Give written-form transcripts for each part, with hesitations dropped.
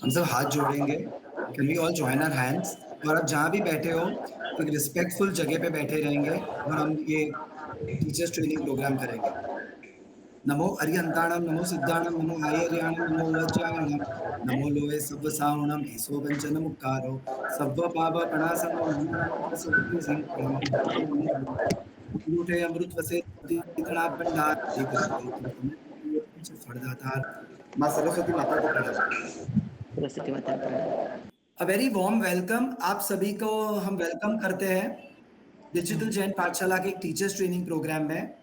हम सब हाथ जोड़ेंगे। Can we all join our hands? और आप जहाँ भी बैठे हो एक रिस्पेक्टफुल जगह पे बैठे रहेंगे और हम ये टीचर्स ट्रेनिंग प्रोग्राम करेंगे। नमो अरियंताणम नमो सिद्धाणम नमो आयर्याणम नमो वज्रायणम नमो लोहे सव्वसाहुणम ईसो पंचन मुक्कारो सव्व पाप प्रणासनो नमो नमः सरस्वती सिंह लूटे अमृत वसे इतना भंडार देकर देकर फलदातार माँ सरस्वती माता को प्रणाम। सरस्वती माता को प्रणाम। अ वेरी वार्म वेलकम आप सभी को हम वेलकम करते हैं डिजिटल जैन पाठशाला के एक टीचर्स ट्रेनिंग प्रोग्राम में।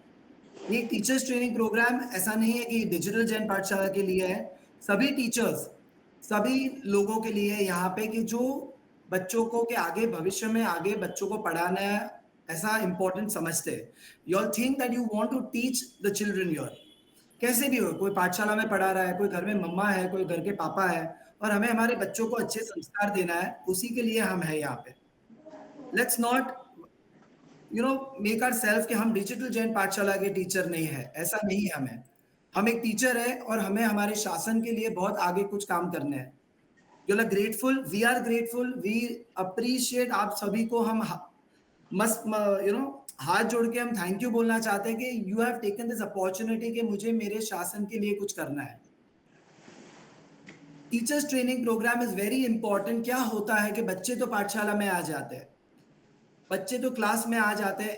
ये टीचर्स ट्रेनिंग प्रोग्राम ऐसा नहीं है कि डिजिटल जैन पाठशाला के लिए है, सभी टीचर्स सभी लोगों के लिए यहाँ पे कि जो बच्चों को के आगे भविष्य में आगे बच्चों को पढ़ाना है ऐसा इंपॉर्टेंट समझते हैं। You all think that you want to teach the children your कैसे भी हो, कोई पाठशाला में पढ़ा रहा है, कोई घर में मम्मा है, कोई घर के पापा है और हमें हमारे बच्चों को अच्छे संस्कार देना है, उसी के लिए हम है यहाँ पे। Let's not make our self कि हम डिजिटल जैन पाठशाला के टीचर नहीं है, ऐसा नहीं है। हमें हम एक टीचर है और हमें हमारे शासन के लिए बहुत आगे कुछ काम करने हैं। You are grateful, we are grateful, we appreciate आप सभी को। हम मस्त हाथ जोड़ के हम थैंक यू बोलना चाहते हैं कि you have taken this opportunity कि मुझे मेरे शासन के लिए कुछ करना है। Teachers training programme is very important. क्या होता है कि बच्चे तो पाठशाला में आ जाते हैं, बच्चे तो क्लास में आ जाते हैं,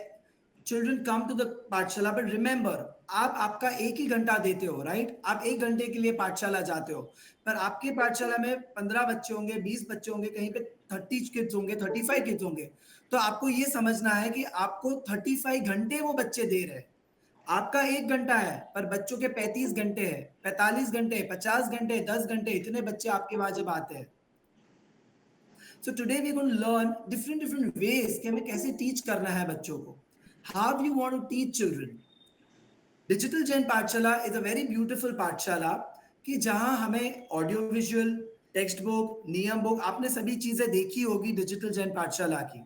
चिल्ड्रन कम टू द पाठशाला, बट रिमेंबर आप आपका एक ही घंटा देते हो, राइट? आप एक घंटे के लिए पाठशाला जाते हो, पर आपके पाठशाला में 15 बच्चे होंगे, 20 बच्चे होंगे, कहीं पे 30 किड्स होंगे, 35 किड्स होंगे। तो आपको ये समझना है कि आपको 35 घंटे वो बच्चे दे रहे हैं। आपका एक घंटा है पर बच्चों के 35 घंटे है, 45 घंटे, 50 घंटे, 10 घंटे, इतने बच्चे आपके वहां जब आते हैं। So today we're going to learn different ways कि हमें कैसे टीच करना है बच्चों को। How you want to teach children? Digital Jain Pathshala is a very beautiful pathshala कि जहां हमें ऑडियो विजुअल, टेक्स्ट बुक, नियम बुक, आपने सभी चीजें देखी होगी डिजिटल जैन पाठशाला की।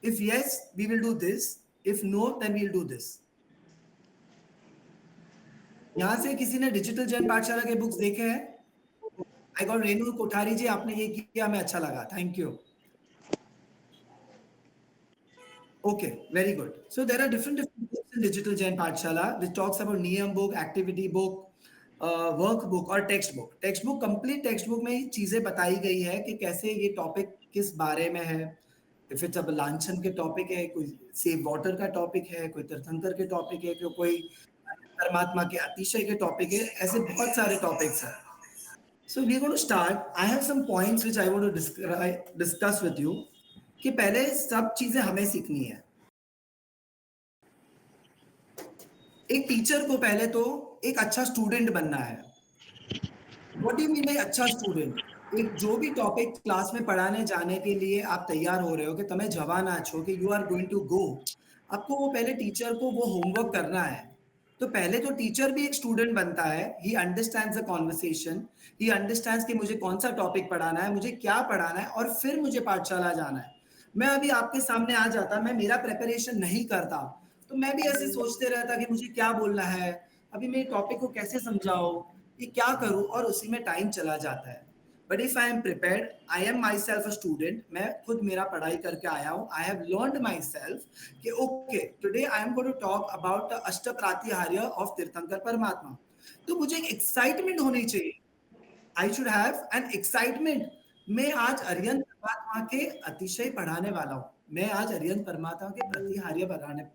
If yes we will do this, if no then we will do this. यहां से किसी ने डिजिटल जैन पाठशाला के बुक्स देखे हैं? आई गॉट रेणु कोठारी जी, आपने ये किया, हमें अच्छा लगा, thank you. Okay, very good. So there are different books in Digital Jain Pathshala which talks about niyam book, activity book, workbook और text book. Text book, complete text book में चीजें बताई गई है कि कैसे ये टॉपिक किस बारे में है। इफ इट्स अब लांछन के टॉपिक है, कोई सेव वाटर का टॉपिक है, कोई तीर्थंकर के टॉपिक है, कोई परमात्मा के अतिशय के टॉपिक है, ऐसे बहुत सारे टॉपिक्स हैं। So we're going to start. I have some points which I want to discuss with you कि पहले सब चीजें हमें सीखनी है। एक टीचर को पहले तो एक अच्छा स्टूडेंट बनना है। What do you mean by अच्छा स्टूडेंट? एक जो भी टॉपिक क्लास में पढ़ाने जाने के लिए आप तैयार हो रहे हो कि तुम्हें जवाना छो कि you are going to go, आपको वो पहले टीचर को वो होमवर्क करना है। तो पहले तो टीचर भी एक स्टूडेंट बनता है। He understands the conversation, he understands कि मुझे कौन सा टॉपिक पढ़ाना है, मुझे क्या पढ़ाना है, और फिर मुझे पाठशाला जाना है। मैं अभी आपके सामने आ जाता, मैं मेरा प्रिपरेशन नहीं करता, तो मैं भी ऐसे सोचते रहता कि मुझे क्या बोलना है, अभी मैं टॉपिक को कैसे समझाऊं, ये क्या करूं, और उसी में टाइम चला जाता है। But if I am prepared, I am myself a student, मैं खुद मेरा पढ़ाई करके आया हूं, I have learned myself कि okay today I am going to talk about the अष्ट प्रातिहार्य ऑफ तीर्थंकर परमात्मा। तो मुझे एक एक्साइटमेंट होनी चाहिए, I should have an excitement. मैं आज अरिहंत परमात्मा के अतिशय पढ़ाने वाला हूँ, मैं आज अरिहंत परमात्मा के प्रतिहार्य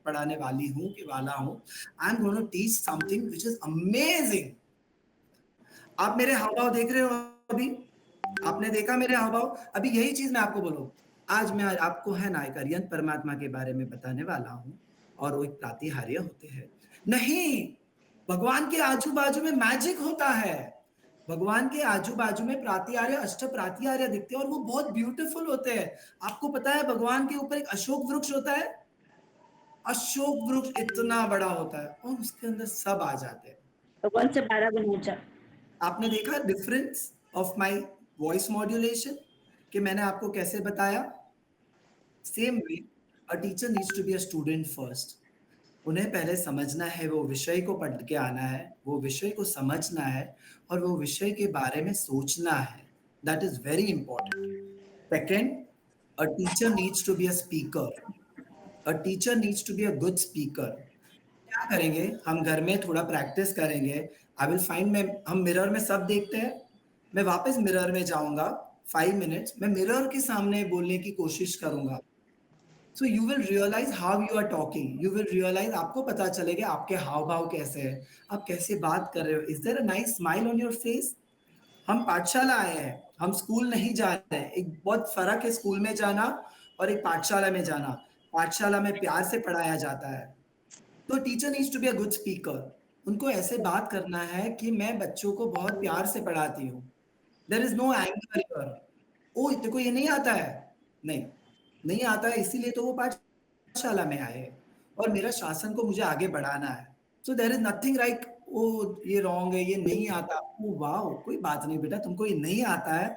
पढ़ाने वाली हूँ कि वाला हूँ। I am going to teach something which is amazing. आप मेरे हाव भाव देख रहे हो, अभी आपने देखा मेरे हाव भाव। अभी यही चीज मैं आपको बोलूं, आज मैं आपको है ना एक अरिहंत परमात्मा के बारे में बताने वाला हूँ और वो एक प्रातिहार्य होते हैं। नहीं, भगवान के आजू बाजू में मैजिक होता है। भगवान के आजू बाजू में प्रातिहार्य, अष्ट प्रातिहार्य दिखते हैं और वो बहुत ब्यूटीफुल होते हैं। आपको पता है भगवान के ऊपर एक अशोक वृक्ष होता है, अशोक वृक्ष इतना बड़ा होता है और उसके अंदर सब आ जाते हैं। भगवान से 12 गुना ऊंचा। आपने देखा difference of my voice modulation कि मैंने आपको कैसे बताया? Same way a teacher needs to be a student first. उन्हें पहले समझना है, वो विषय को पढ़ के आना है, वो विषय को समझना है और वो विषय के बारे में सोचना है, That is very important. Second, a teacher needs to be a speaker. A teacher needs to be a good speaker. क्या करेंगे हम घर में थोड़ा प्रैक्टिस करेंगे. आई विल फाइंड मैं हम मिरर में सब देखते हैं. मैं वापस मिरर में जाऊंगा 5 मिनट्स मैं मिरर के सामने बोलने की कोशिश करूंगा. So you will realise how you are talking. You will realise आपको पता चलेगा आपके हाव भाव कैसे हैं. आप कैसे बात कर रहे हो. Is there a nice smile on your face. हम पाठशाला आए हैं. हम स्कूल नहीं जा रहे हैं. एक बहुत फर्क है स्कूल में जाना और एक पाठशाला में जाना. पाठशाला में प्यार से पढ़ाया जाता है. तो teacher needs to be a good speaker. उनको ऐसे बात करना है कि मैं बच्चों को बहुत प्यार से पढ़ाती हूँ. There is no anger here. ओ तेरे को ये नहीं आता है. नहीं नहीं आता है इसीलिए तो वो पाठशाला में आए और मेरा शासन को मुझे आगे बढ़ाना है. So there is nothing like ओ ये रॉन्ग है ये नहीं आता. ओ वाओ कोई बात नहीं बेटा तुमको ये नहीं आता है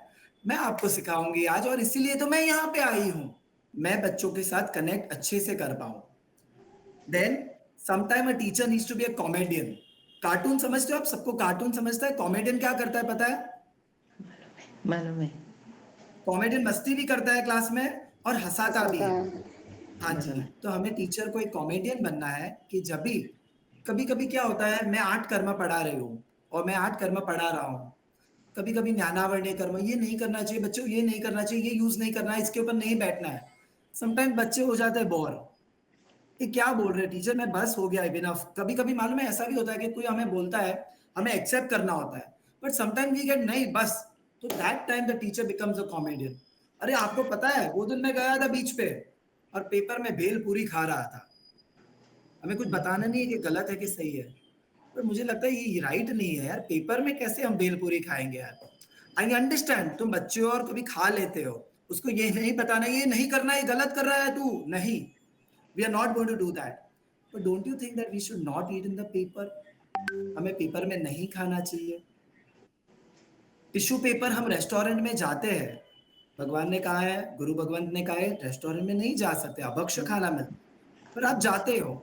मैं आपको सिखाऊंगी आज और इसीलिए तो मैं यहाँ पे आई हूँ. मैं बच्चों के साथ कनेक्ट अच्छे से कर पाऊँ. Then sometime a teacher needs to be a comedian. Cartoon समझते हो आप. सबको कार्टून समझता है. कॉमेडियन क्या करता है पता है. मालूम है. कॉमेडियन मस्ती भी करता है क्लास में और हंसाता भी है. हाँ जी. मालूम है. तो हमें टीचर को एक कॉमेडियन बनना है कि जब भी कभी कभी क्या होता है मैं 8 कर्म पढ़ा रही हूँ और मैं 8 कर्म पढ़ा रहा हूँ. कभी कभी ज्ञानावर्ण कर्म ये नहीं करना चाहिए बच्चों. ये नहीं करना चाहिए. ये यूज नहीं करना है. इसके ऊपर नहीं बैठना है. समटाइम बच्चे हो जाते हैं बोर. ये क्या बोल रहे हैं टीचर मैं बस हो गया इनफ. कभी कभी मालूम है ऐसा भी होता है कि कोई हमें बोलता है हमें एक्सेप्ट करना होता है. बट समटाइम वी गेट नहीं बस. तो that time the teacher becomes a comedian. अरे आपको पता है वो दिन मैं गया था बीच पे और पेपर में भेल पूरी खा रहा था. हमें कुछ बताना नहीं है कि गलत है कि सही है. पर मुझे लगता है ये राइट नहीं है यार. पेपर में कैसे हम भेल पूरी खाएंगे यार. आई अंडरस्टैंड तुम बच्चे हो और कभी खा लेते हो. उसको ये नहीं बताना ये नहीं करना ये गलत कर रहा है तू. नहीं. We are not going to do that. But don't you think that we should not eat in the paper? हमें पेपर में नहीं खाना चाहिए. टिश्यू पेपर हम रेस्टोरेंट में जाते हैं. भगवान ने कहा है गुरु भगवंत ने कहा है रेस्टोरेंट में नहीं जा सकते अभक्ष्य खाना मिलता है. पर आप जाते हो.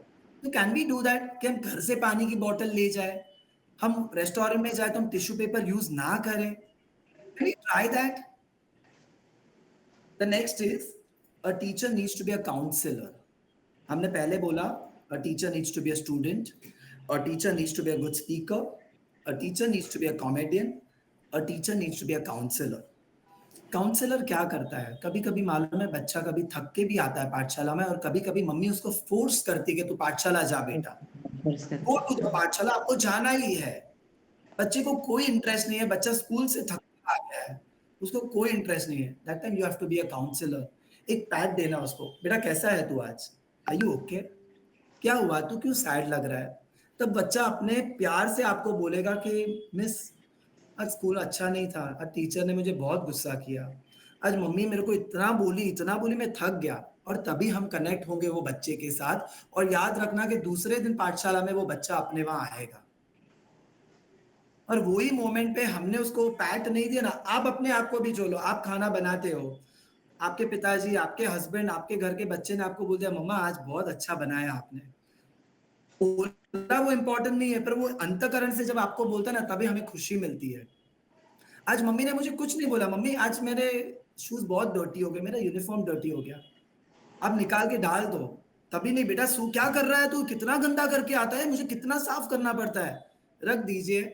तो कैन वी डू दैट कि हम घर से पानी की बोतल ले जाए. हम रेस्टोरेंट में जाए तो हम टिश्यू पेपर यूज ना करें. Can we try that. The next is a teacher needs to be a counsellor. हमने पहले बोला a teacher needs to be a student, a teacher needs to be a good speaker, a teacher needs to be a comedian, a teacher needs to be a counselor. Counsellor क्या करता है. कभी कभी मालूम है बच्चा कभी थक के भी आता है पाठशाला में और कभी कभी मम्मी उसको फोर्स करती है कि तू पाठशाला जा बेटा. गो टू द पाठशाला. आपको जाना ही है. बच्चे को कोई इंटरेस्ट नहीं है. बच्चा स्कूल से थक के आ गया है. उसको कोई इंटरेस्ट नहीं है. That time you have to be a counsellor. एक पैट देना उसको. बेटा कैसा है तू आज. Are you okay. क्या हुआ तू क्यों सैड लग रहा है. तब बच्चा अपने प्यार से आपको बोलेगा कि मिस आज स्कूल अच्छा नहीं था. आज टीचर ने मुझे बहुत गुस्सा किया. आज मम्मी मेरे को इतना बोली मैं थक गया. और तभी हम कनेक्ट होंगे वो बच्चे के साथ. और याद रखना कि दूसरे दिन पाठशाला में वो बच्चा अपने वहां आएगा. और वही मोमेंट पे हमने उसको पैट नहीं दिया ना. आप अपने आप को भी जो लो. आप खाना बनाते हो. आपके पिताजी आपके हस्बैंड आपके घर के बच्चे ने आपको बोल दिया मम्मा आज बहुत अच्छा बनाया आपने. बोलना वो इंपॉर्टेंट नहीं है पर वो अंतःकरण से जब आपको बोलता है ना तभी हमें खुशी मिलती है. आज मम्मी ने मुझे कुछ नहीं बोला. मम्मी आज मेरे शूज बहुत डर्टी हो गए. मेरा यूनिफॉर्म डर्टी हो गया. आप निकाल के डाल दो. तभी नहीं बेटा सू क्या कर रहा है तू. कितना गंदा करके आता है. मुझे कितना साफ करना पड़ता है. रख दीजिए.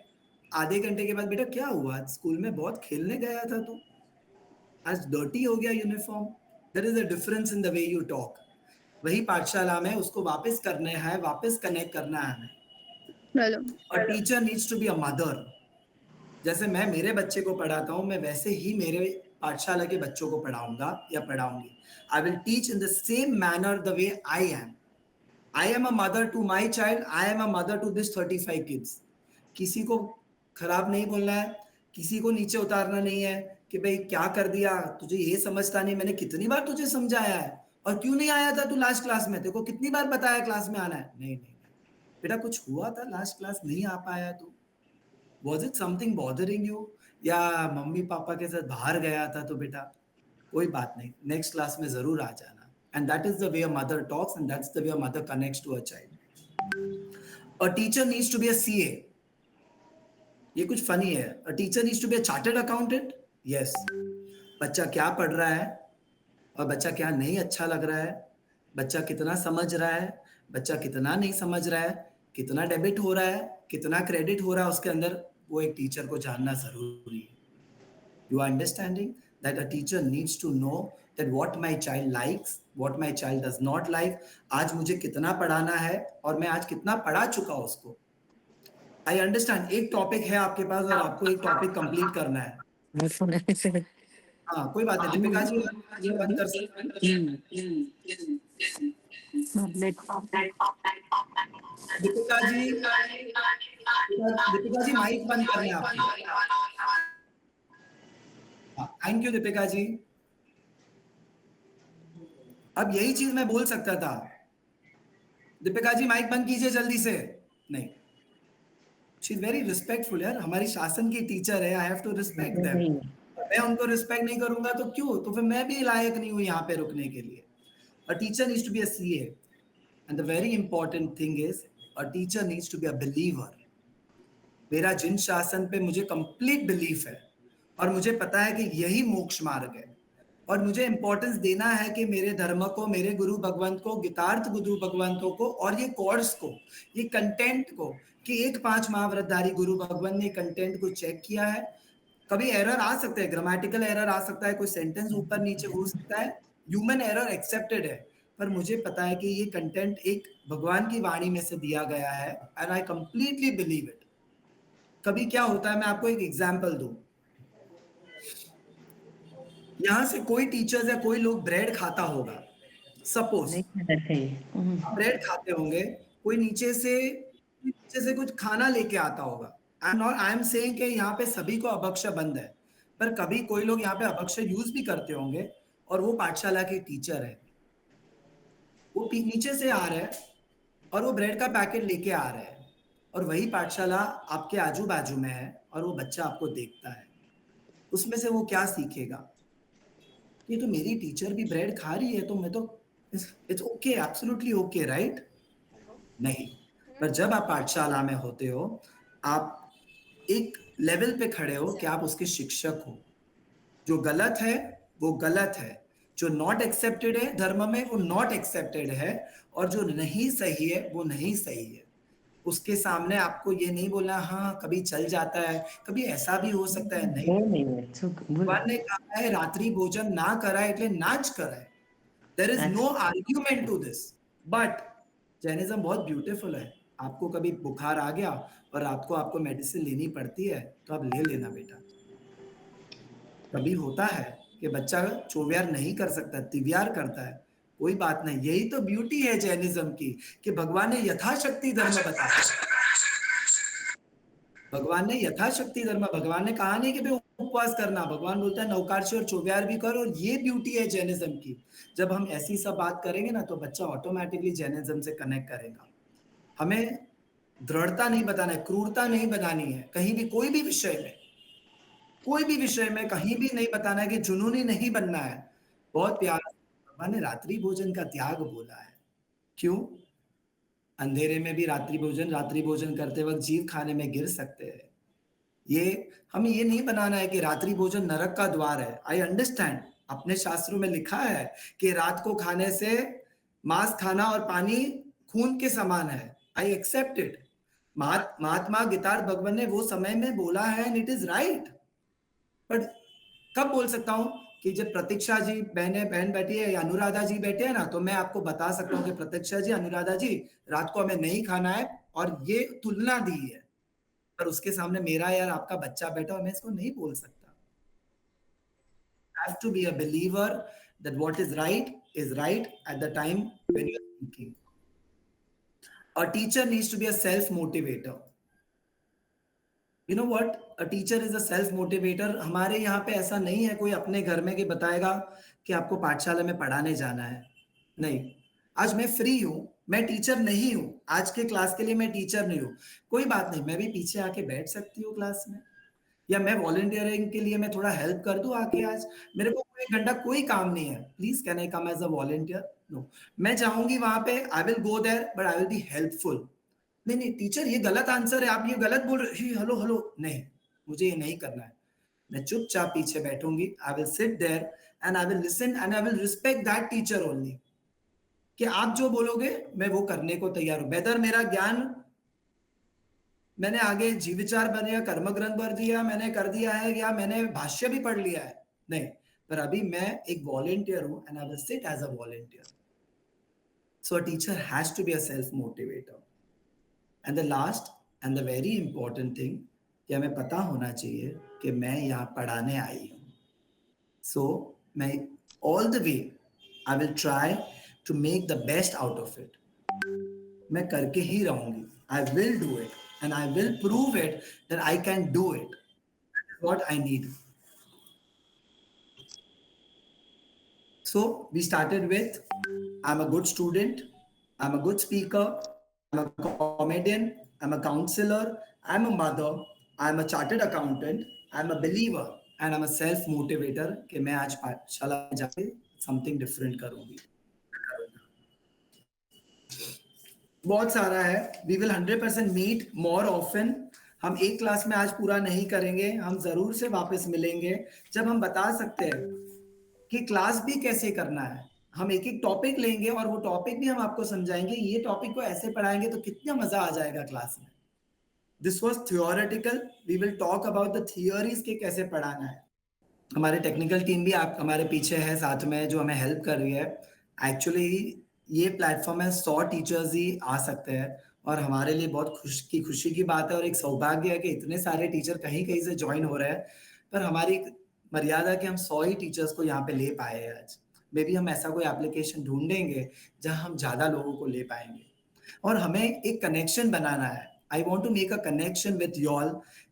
आधे घंटे के बाद बेटा क्या हुआ स्कूल में बहुत खेलने गया था तू. आज डर्टी हो गया uniform. There is a difference in the way you talk. वही पाठशाला में उसको वापस करने हैं. वापस कनेक्ट करना है हमें. हेलो. और teacher needs to be a mother. जैसे मैं मेरे बच्चे को पढ़ाता हूँ मैं वैसे ही मेरे पाठशाला के बच्चों को पढ़ाऊंगा या पढ़ाऊंगी. I will teach in the same manner the way I am. I am a mother to my child. I am a mother to this 35 kids. किसी को खराब नहीं बोलना है. किसी को नीचे उतारना नहीं है कि भाई क्या कर दिया तुझे ये समझता नहीं. मैंने कितनी बार तुझे समझाया है और क्यों नहीं आया था तू लास्ट क्लास में. तेरे को कितनी बार बताया क्लास में आना है. नहीं नहीं बेटा कुछ हुआ था लास्ट क्लास नहीं आ पाया तू. Was it something bothering you या मम्मी पापा के साथ बाहर गया था. तो बेटा कोई बात नहीं नेक्स्ट क्लास में जरूर आ जाना. And that is the way a mother talks and that's the way a mother connects to a child. A teacher needs to be a CA. ये कुछ फनी है. A teacher needs to be a chartered accountant. Yes, बच्चा क्या पढ़ रहा है और बच्चा क्या नहीं अच्छा लग रहा है, बच्चा कितना समझ रहा है, बच्चा कितना नहीं समझ रहा है, कितना डेबिट हो रहा है, कितना क्रेडिट हो रहा है उसके अंदर, वो एक टीचर को जानना ज़रूरी है। You are understanding that a teacher needs to know that what my child likes, what my child does not like. आज मुझे कितना पढ़ाना है और मैं आज कितना पढ़ा चुका उसको। आई अंडरस्टैंड, एक टॉपिक है आपके पास और आपको एक टॉपिक कंप्लीट करना है। My phone is हाँ, कोई बात नहीं। दीपिका जी, ये बंद कर सकते हैं। दीपिका जी, दीपिका जी माइक बंद करना है आपको। Thank you Deepika ji. अब यही चीज मैं बोल सकता था। दीपिका जी माइक बंद कीजिए जल्दी से। नहीं, शी इज वेरी रिस्पेक्टफुल यार, हमारी शासन की टीचर है, I have to respect them. मैं उनको रिस्पेक्ट नहीं करूंगा तो क्यों, तो फिर मैं भी लायक नहीं हूं यहाँ पे रुकने के लिए। A teacher needs to be a CA and the very important thing is a teacher needs to be a believer. मेरा जिन शासन पे मुझे कंप्लीट बिलीफ है और मुझे पता है कि यही मोक्ष मार्ग है, और मुझे इंपॉर्टेंस देना है कि मेरे धर्म को, मेरे गुरु भगवंत को, गीतार्थ गुरु भगवंतों को और ये कोर्स को, ये कंटेंट को, कि एक 5 महाव्रतधारी गुरु भगवंत ने कंटेंट को चेक किया है। कभी एरर आ सकते हैं, ग्रामेटिकल एरर आ सकता है, कोई सेंटेंस ऊपर नीचे हो सकता है, ह्यूमन एरर एक्सेप्टेड है, पर मुझे पता है कि ये कंटेंट एक भगवान की वाणी में से दिया गया है and I completely believe it. कभी क्या होता है, मैं आपको एक एग्जांपल दूं। यहां से कोई टीचर्स या कोई लोग ब्रेड खाता होगा, सपोज नहीं खाना चाहिए। आप ब्रेड खाते होंगे, कोई नीचे से कुछ खाना लेके आता होगा। आई एम सेइंग कि यहाँ पे सभी को अभक्ष्य बंद है, पर कभी कोई लोग यहाँ पे अभक्ष्य यूज भी करते होंगे और वो पाठशाला के टीचर है, वो नीचे से आ रहे हैं और वो ब्रेड का पैकेट लेके आ रहे हैं, और वही पाठशाला आपके आजू बाजू में है और वो बच्चा आपको देखता है, उसमें से वो क्या सीखेगा? ये तो मेरी टीचर भी ब्रेड खा रही है, तो मैं तो, it's okay, absolutely okay, right? नहीं। पर जब आप पाठशाला में होते हो, आप एक लेवल पे खड़े हो कि आप उसके शिक्षक हो। जो गलत है वो गलत है, जो नॉट एक्सेप्टेड है धर्म में वो नॉट एक्सेप्टेड है, और जो नहीं सही है वो नहीं सही है। उसके सामने आपको ये नहीं बोलना हाँ कभी चल जाता है, कभी ऐसा भी हो सकता है, नहीं। भगवान ने कहा है रात्रि भोजन ना कराए એટલે नाच कराए। There is no argument to this. But Jainism बहुत ब्यूटीफुल है। आपको कभी बुखार आ गया और आपको मेडिसिन लेनी पड़ती है, तो आप ले लेना बेटा। कभी होता है कि बच्चा चोव्यार नहीं कर सकता, तिव्यार करता है, कोई बात नहीं। यही तो ब्यूटी है जैनिज्म की, कि भगवान ने यथाशक्ति धर्म बताया। भगवान ने यथाशक्ति धर्म, भगवान ने कहा नहीं कि भाई उपवास करना, भगवान बोलता है नौकारशी और चोव्यार भी कर, और ये ब्यूटी है जैनिज्म की। जब हम ऐसी सब बात करेंगे ना, तो बच्चा ऑटोमेटिकली जैनिज्म से कनेक्ट करेगा। हमें दृढ़ता नहीं बताना है, क्रूरता नहीं बतानी है, कहीं भी कोई भी विषय में, कोई भी विषय में कहीं भी नहीं बताना है कि जुनूनी नहीं बनना है। बहुत प्यार, भगवान ने रात्रि भोजन का त्याग बोला है। क्यों? अंधेरे में भी रात्रि भोजन करते वक्त जीव खाने में गिर सकते हैं। ये हमें ये नहीं बनाना है कि रात्रि भोजन नरक का द्वार है। आई अंडरस्टैंड, अपने शास्त्रों में लिखा है कि रात को खाने से मांस खाना और पानी खून के समान है। I accept it. महात्मा गीतार्थ भगवान ने वो समय में बोला है and it is right. But कब बोल सकता हूं कि जब प्रतीक्षा जी बहन बैठी है या अनुराधा जी बैठे हैं ना, तो मैं आपको बता सकता हूं कि प्रतीक्षा जी, अनुराधा जी, रात को हमें नहीं खाना है, और ये तुलना दी है। पर उसके सामने मेरा यार आपका बच्चा बैठा और मैं इसको नहीं बोल सकता। Have to be a believer that what is right at the time when you are thinking. A teacher needs to be a self motivator. You know what? A teacher is a self motivator. हमारे यहाँ पे ऐसा नहीं है कोई अपने घर में के बताएगा कि आपको पाठशाला में पढ़ाने जाना है। नहीं, आज मैं फ्री हूं, मैं टीचर नहीं हूं, आज के क्लास के लिए मैं टीचर नहीं हूं, कोई बात नहीं, मैं भी पीछे आके बैठ सकती हूँ क्लास में, या मैं वॉलंटियरिंग के लिए मैं थोड़ा हेल्प कर दूं आके। आज मेरे को कोई घंटा कोई काम नहीं है, please can I come as a volunteer? No, मैं जाऊंगी वहां पे, I will go there, but I will be helpful. नहीं टीचर ये गलत आंसर है, आप ये गलत बोल रहे, हेलो हेलो, नहीं, मुझे ये नहीं करना है। मैं चुपचाप पीछे बैठूंगी, I will sit there and I will listen and I will respect that teacher only, कि आप जो बोलोगे मैं वो करने को तैयार हूं। वेदर मेरा ज्ञान मैंने आगे जीव विचार बने, कर्म ग्रंथ भर दिया, मैंने कर दिया है, या मैंने भाष्य भी पढ़ लिया है, नहीं, पर अभी मैं एक वॉलेंटियर हूं and I will sit as a volunteer. So a teacher has to be a self motivator. And the last and the very important thing, कि हमें पता होना चाहिए कि मैं यहाँ पढ़ाने आई हूँ। सो मैं all the way I will try to make the best out of it. मैं करके ही रहूंगी, I will do it and I will prove it that I can do it, what I need. So we started with, I'm a good student, I'm a good speaker, I'm a comedian, I'm a counselor, I'm a mother, I'm a chartered accountant, I'm a believer and I'm a self motivator कि मैं आज पाठशाला में जाके something different करूंगी। बहुत सारा है, we will 100% meet more often। हम एक क्लास में आज पूरा नहीं करेंगे, हम जरूर से वापस मिलेंगे जब हम बता सकते हैं कि क्लास भी कैसे करना है। हम एक एक टॉपिक लेंगे और वो टॉपिक भी हम आपको समझाएंगे, ये टॉपिक को ऐसे पढ़ाएंगे तो कितना मजा आ जाएगा क्लास में। This was theoretical, we will talk about the theories के कैसे पढ़ाना है। हमारे टेक्निकल टीम भी आप हमारे पीछे है साथ में, जो हमें हेल्प कर रही है। एक्चुअली ये प्लेटफॉर्म है 100 टीचर्स ही आ सकते हैं और हमारे लिए बहुत खुशी की बात है और एक सौभाग्य है कि इतने सारे टीचर कहीं कहीं से ज्वाइन हो रहे हैं। पर हमारी मर्यादा कि हम 100 ही टीचर्स को यहाँ पे ले पाए हैं आज। मे बी हम ऐसा कोई एप्लीकेशन ढूंढेंगे जहां हम ज्यादा लोगों को ले पाएंगे। और हमें एक कनेक्शन बनाना है, I want to make a connection with y'all,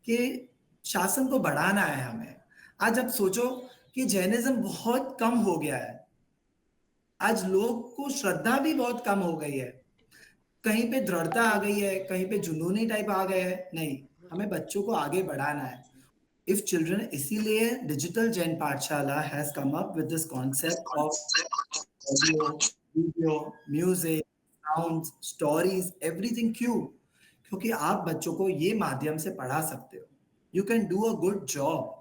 कि शासन को बढ़ाना है हमें। आज अब सोचो कि जैनिज्म बहुत कम हो गया है, आज लोग को श्रद्धा भी बहुत कम हो गई है, कहीं पे दृढ़ता आ गई है, कहीं पे जुनूनी टाइप आ गए है। नहीं, हमें बच्चों को आगे बढ़ाना है। इफ चिल्ड्रन, इसीलिए डिजिटल जैन पाठशाला has come up with this concept of audio, video, music, sounds, stories, everything. क्यों? क्योंकि आप बच्चों को ये माध्यम से पढ़ा सकते हो। You can do a good job.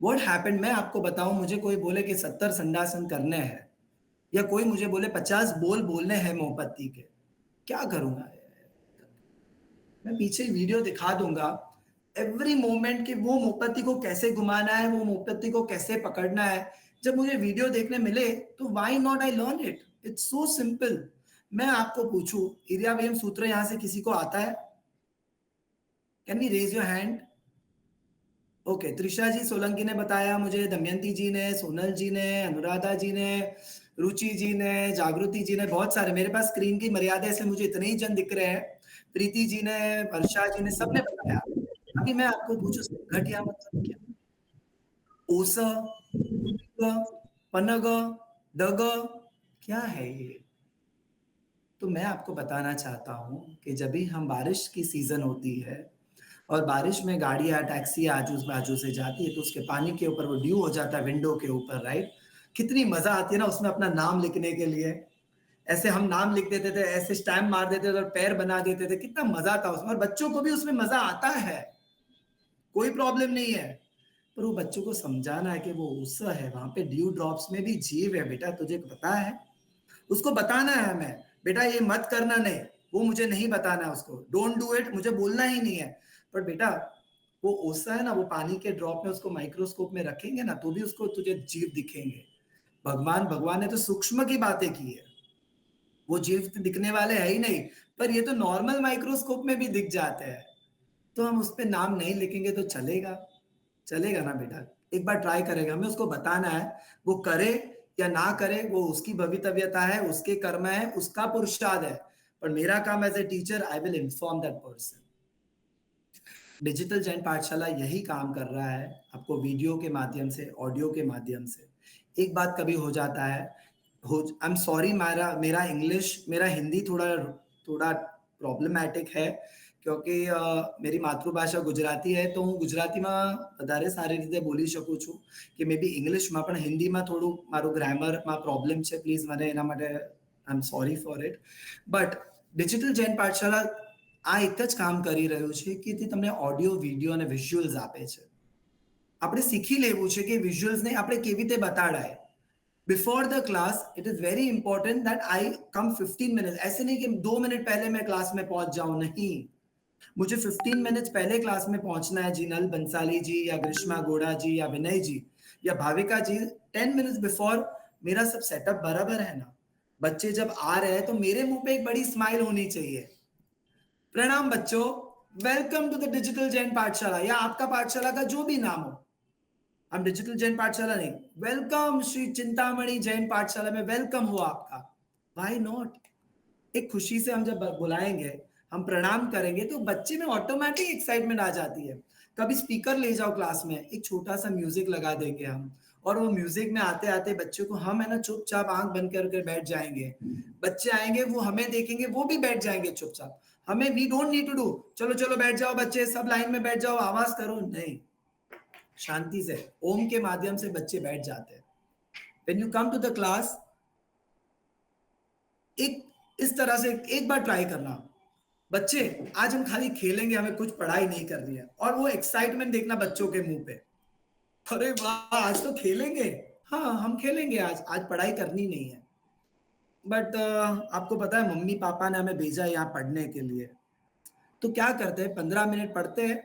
What happened, मैं आपको बताऊं, मुझे कोई बोले कि 70 संडासन करने हैं, या कोई मुझे बोले 50 बोल बोलने हैं मोमबत्ती के, क्या करूंगा? मैं पीछे वीडियो दिखा दूंगा एवरी मोमेंट कि वो मोमबत्ती को कैसे घुमाना है, वो मोमबत्ती को कैसे पकड़ना है। जब मुझे वीडियो देखने मिले तो why not I learn it, it's so simple. मैं आपको पूछूं, इरियाबेयम सूत्र यहां से किसी को आता है? Can we raise your hand? Okay, Trisha ji Solanki ने बताया मुझे, दमयंती जी ने, सोनल जी ने, अनुराधा जी ने, रुचि जी ने, जागृति जी ने, बहुत सारे। मेरे पास स्क्रीन की मर्यादा से मुझे इतने ही जन दिख रहे हैं। प्रीति जी ने, वर्षा जी ने, सबने बताया। अभी मैं आपको पूछूं, घटिया मतलब क्या? ओस, पनग, डग, क्या है ये? तो मैं आपको बताना चाहता हूं कि जब भी हम बारिश की सीजन होती है और बारिश में गाड़ी या टैक्सी आजू बाजू से जाती है तो उसके पानी के ऊपर वो ड्यू हो जाता है विंडो के ऊपर, राइट? कितनी मजा आती है ना उसमें अपना नाम लिखने के लिए। ऐसे हम नाम लिख देते थे, ऐसे स्टैम्प मार देते थे और पैर बना देते थे, कितना मजा आता उसमें। और बच्चों को भी उसमें मजा आता है, कोई प्रॉब्लम नहीं है। पर वो बच्चों को समझाना है कि वो उससे है, वहां पे ड्यू ड्रॉप्स में भी जीव है बेटा, तुझे पता है? उसको बताना है हमें, बेटा ये मत करना, नहीं वो मुझे नहीं बताना है उसको, डोंट डू इट मुझे बोलना ही नहीं है। पर बेटा वो ओसा है ना, वो पानी के ड्रॉप में उसको माइक्रोस्कोप में रखेंगे ना तो भी उसको तुझे जीव दिखेंगे। भगवान ने तो सूक्ष्म की बातें की है, वो जीव दिखने वाले है ही नहीं, पर ये तो नॉर्मल माइक्रोस्कोप में भी दिख जाते हैं। तो हम उस पर नाम नहीं लिखेंगे तो चलेगा? चलेगा ना बेटा? एक बार ट्राई करेगा, हमें उसको बताना है, वो करे या ना करे वो उसकी भवितव्यता है, उसके कर्म है, उसका पुरुषार्थ है। पर मेरा काम as a teacher, I will inform that person. Digital Jain Pathshala यही काम कर रहा है, आपको वीडियो के माध्यम से, ऑडियो के माध्यम से। एक बात कभी हो जाता है, आई एम सॉरी, मेरा इंग्लिश, मेरा हिंदी थोड़ा थोड़ा प्रॉब्लमेटिक है, क्योंकि मेरी मातृभाषा गुजराती है, तो હું ગુજરાતીમાં વધારે સારી રીતે બોલી શકું છું કે મે બી ઇંગ્લિશમાં, પણ હિન્દીમાં થોડું મારું ગ્રામરમાં પ્રોબ્લેમ છે, પ્લીઝ મને એના માટે I am sorry for it. But digital Jain પાઠશાલા આ એક જ કામ કરી રહ્યું છે કે તે તમને ઓડિયો, વિડિયો અને વિઝ્યુઅલ્સ આપે છે। આપણે શીખી લેવું છે કે વિઝ્યુઅલ્સને આપણે કેવી રીતે બતાડાય. Before the class it is very important that I come 15 minute. ऐसे नहीं कि 2 मिनट पहले मैं क्लास में पहुंच जाऊं, नहीं. मुझे 15 मिनट्स पहले क्लास में पहुंचना है. जिनल बंसाली जी या ग्रीष्मा गोड़ा जी या विनय जी या भाविका जी, 10 मिनट्स बिफोर मेरा सब सेटअप बराबर है ना. बच्चे जब आ रहे हैं तो मेरे मुंह पे एक बड़ी स्माइल होनी चाहिए. प्रणाम बच्चों, welcome to the digital Jain Pathshala, या आपका पाठशाला का जो भी नाम हो. हम डिजिटल जैन पाठशाला नहीं, वेलकम श्री चिंतामणि जैन पाठशाला में वेलकम हो आपका. Why not. एक खुशी से हम जब बुलाएंगे, हम प्रणाम करेंगे तो बच्चे में ऑटोमेटिक एक्साइटमेंट आ जाती है. कभी स्पीकर ले जाओ क्लास में, एक छोटा सा म्यूजिक लगा देंगे हम, और वो म्यूजिक में आते आते बच्चों को हम है ना चुपचाप आंख बंद करके बैठ जाएंगे. बच्चे आएंगे, वो हमें देखेंगे, वो भी बैठ जाएंगे चुपचाप. हमें we don't need to do चलो चलो बैठ जाओ बच्चे, सब लाइन में बैठ जाओ, आवाज करो, नहीं. शांति से ओम के माध्यम से बच्चे बैठ जाते हैं. When you come to the class, एक इस तरह से एक बार ट्राई करना. बच्चे आज हम खाली खेलेंगे, हमें कुछ पढ़ाई नहीं करनी है. और वो एक्साइटमेंट देखना बच्चों के मुंह पे, अरे वाह आज तो खेलेंगे. हाँ हम खेलेंगे, आज आज पढ़ाई करनी नहीं है. बट आपको पता है मम्मी पापा ने हमें भेजा है यहाँ पढ़ने के लिए, तो क्या करते हैं, 15 मिनट पढ़ते हैं,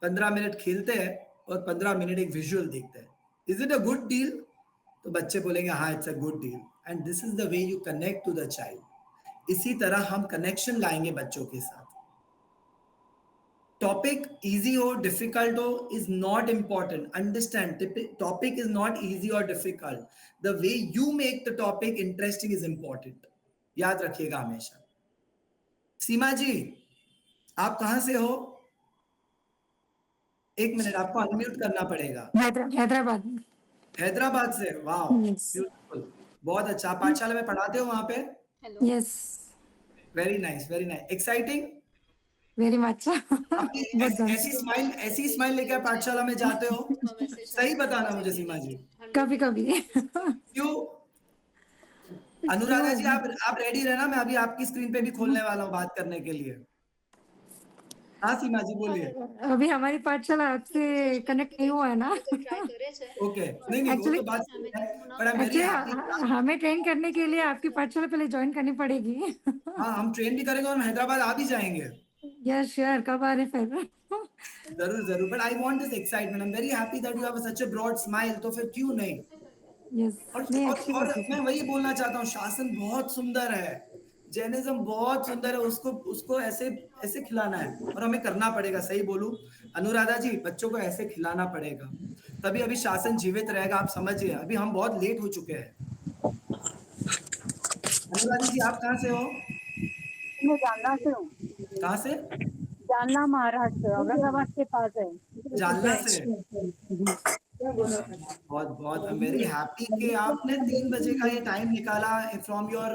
15 मिनट खेलते हैं और 15 मिनट एक विजुअल देखते हैं. Is it a good deal? तो बच्चे बोलेंगे हाँ it's a good deal. And this is the way you connect to the child. इसी तरह हम कनेक्शन लाएंगे बच्चों के साथ. टॉपिक इजी हो डिफिकल्ट हो is not important. Understand, topic is not easy और difficult. The way you make the topic interesting is important. याद रखिएगा हमेशा. सीमा जी, आप कहां से हो? एक मिनट, आपको अनम्यूट करना पड़ेगा. हैदराबाद. हैदराबाद से, वाह यस. ब्यूटीफुल. बहुत अच्छा. आप पाठशाला में पढ़ाते हो वहां पे? Hello. Yes. Very nice, very nice. Exciting. Very much. आपकी बहुत ज्यादा. ऐसी स्माइल लेके आप पाठशाला में जाते हो? सही बताना मुझे सीमा जी. कभी कभी. क्यों? अनुराधा जी, आप रेडी रहना, मैं अभी आपकी स्क्रीन पे भी खोलने वाला हूँ बात करने के लिए. हाँ सीमा जी बोलिए. अभी हमारी पाठशाला आपसे कनेक्ट नहीं हुआ है ना. ओके, नहीं नहीं वो एक्चुअली तो बात सही है, but I'm very happy. हमें ट्रेन करने के लिए आपकी पाठशाला पहले ज्वाइन करनी पड़ेगी. हाँ हम ट्रेन भी करेंगे और हम हैदराबाद आ भी जाएंगे. यस श्योर, कब आ रहे फिर. जरूर जरूर. But I want this excitement. I am very happy that you have such a broad smile. तो फिर क्यों नहीं. यस. और नहीं, और अच्छी और बात है. मैं वही बोलना चाहता हूँ, शासन बहुत सुंदर है, जैनिज्म बहुत सुंदर है, उसको उसको ऐसे ऐसे खिलाना है और हमें करना पड़ेगा. सही बोलूं अनुराधा जी, बच्चों को ऐसे खिलाना पड़ेगा, तभी अभी शासन जीवित रहेगा. आप समझिए, अभी हम बहुत लेट हो चुके हैं. अनुराधा जी, आप कहाँ से हो? मैं जालना से हूँ. कहाँ से? जालना महाराष्ट्र, औरंगाबाद के पास है. जालना से. बहुत बहुत आई एम वेरी हैप्पी कि आपने 3 बजे का ये टाइम निकाला फ्रॉम योर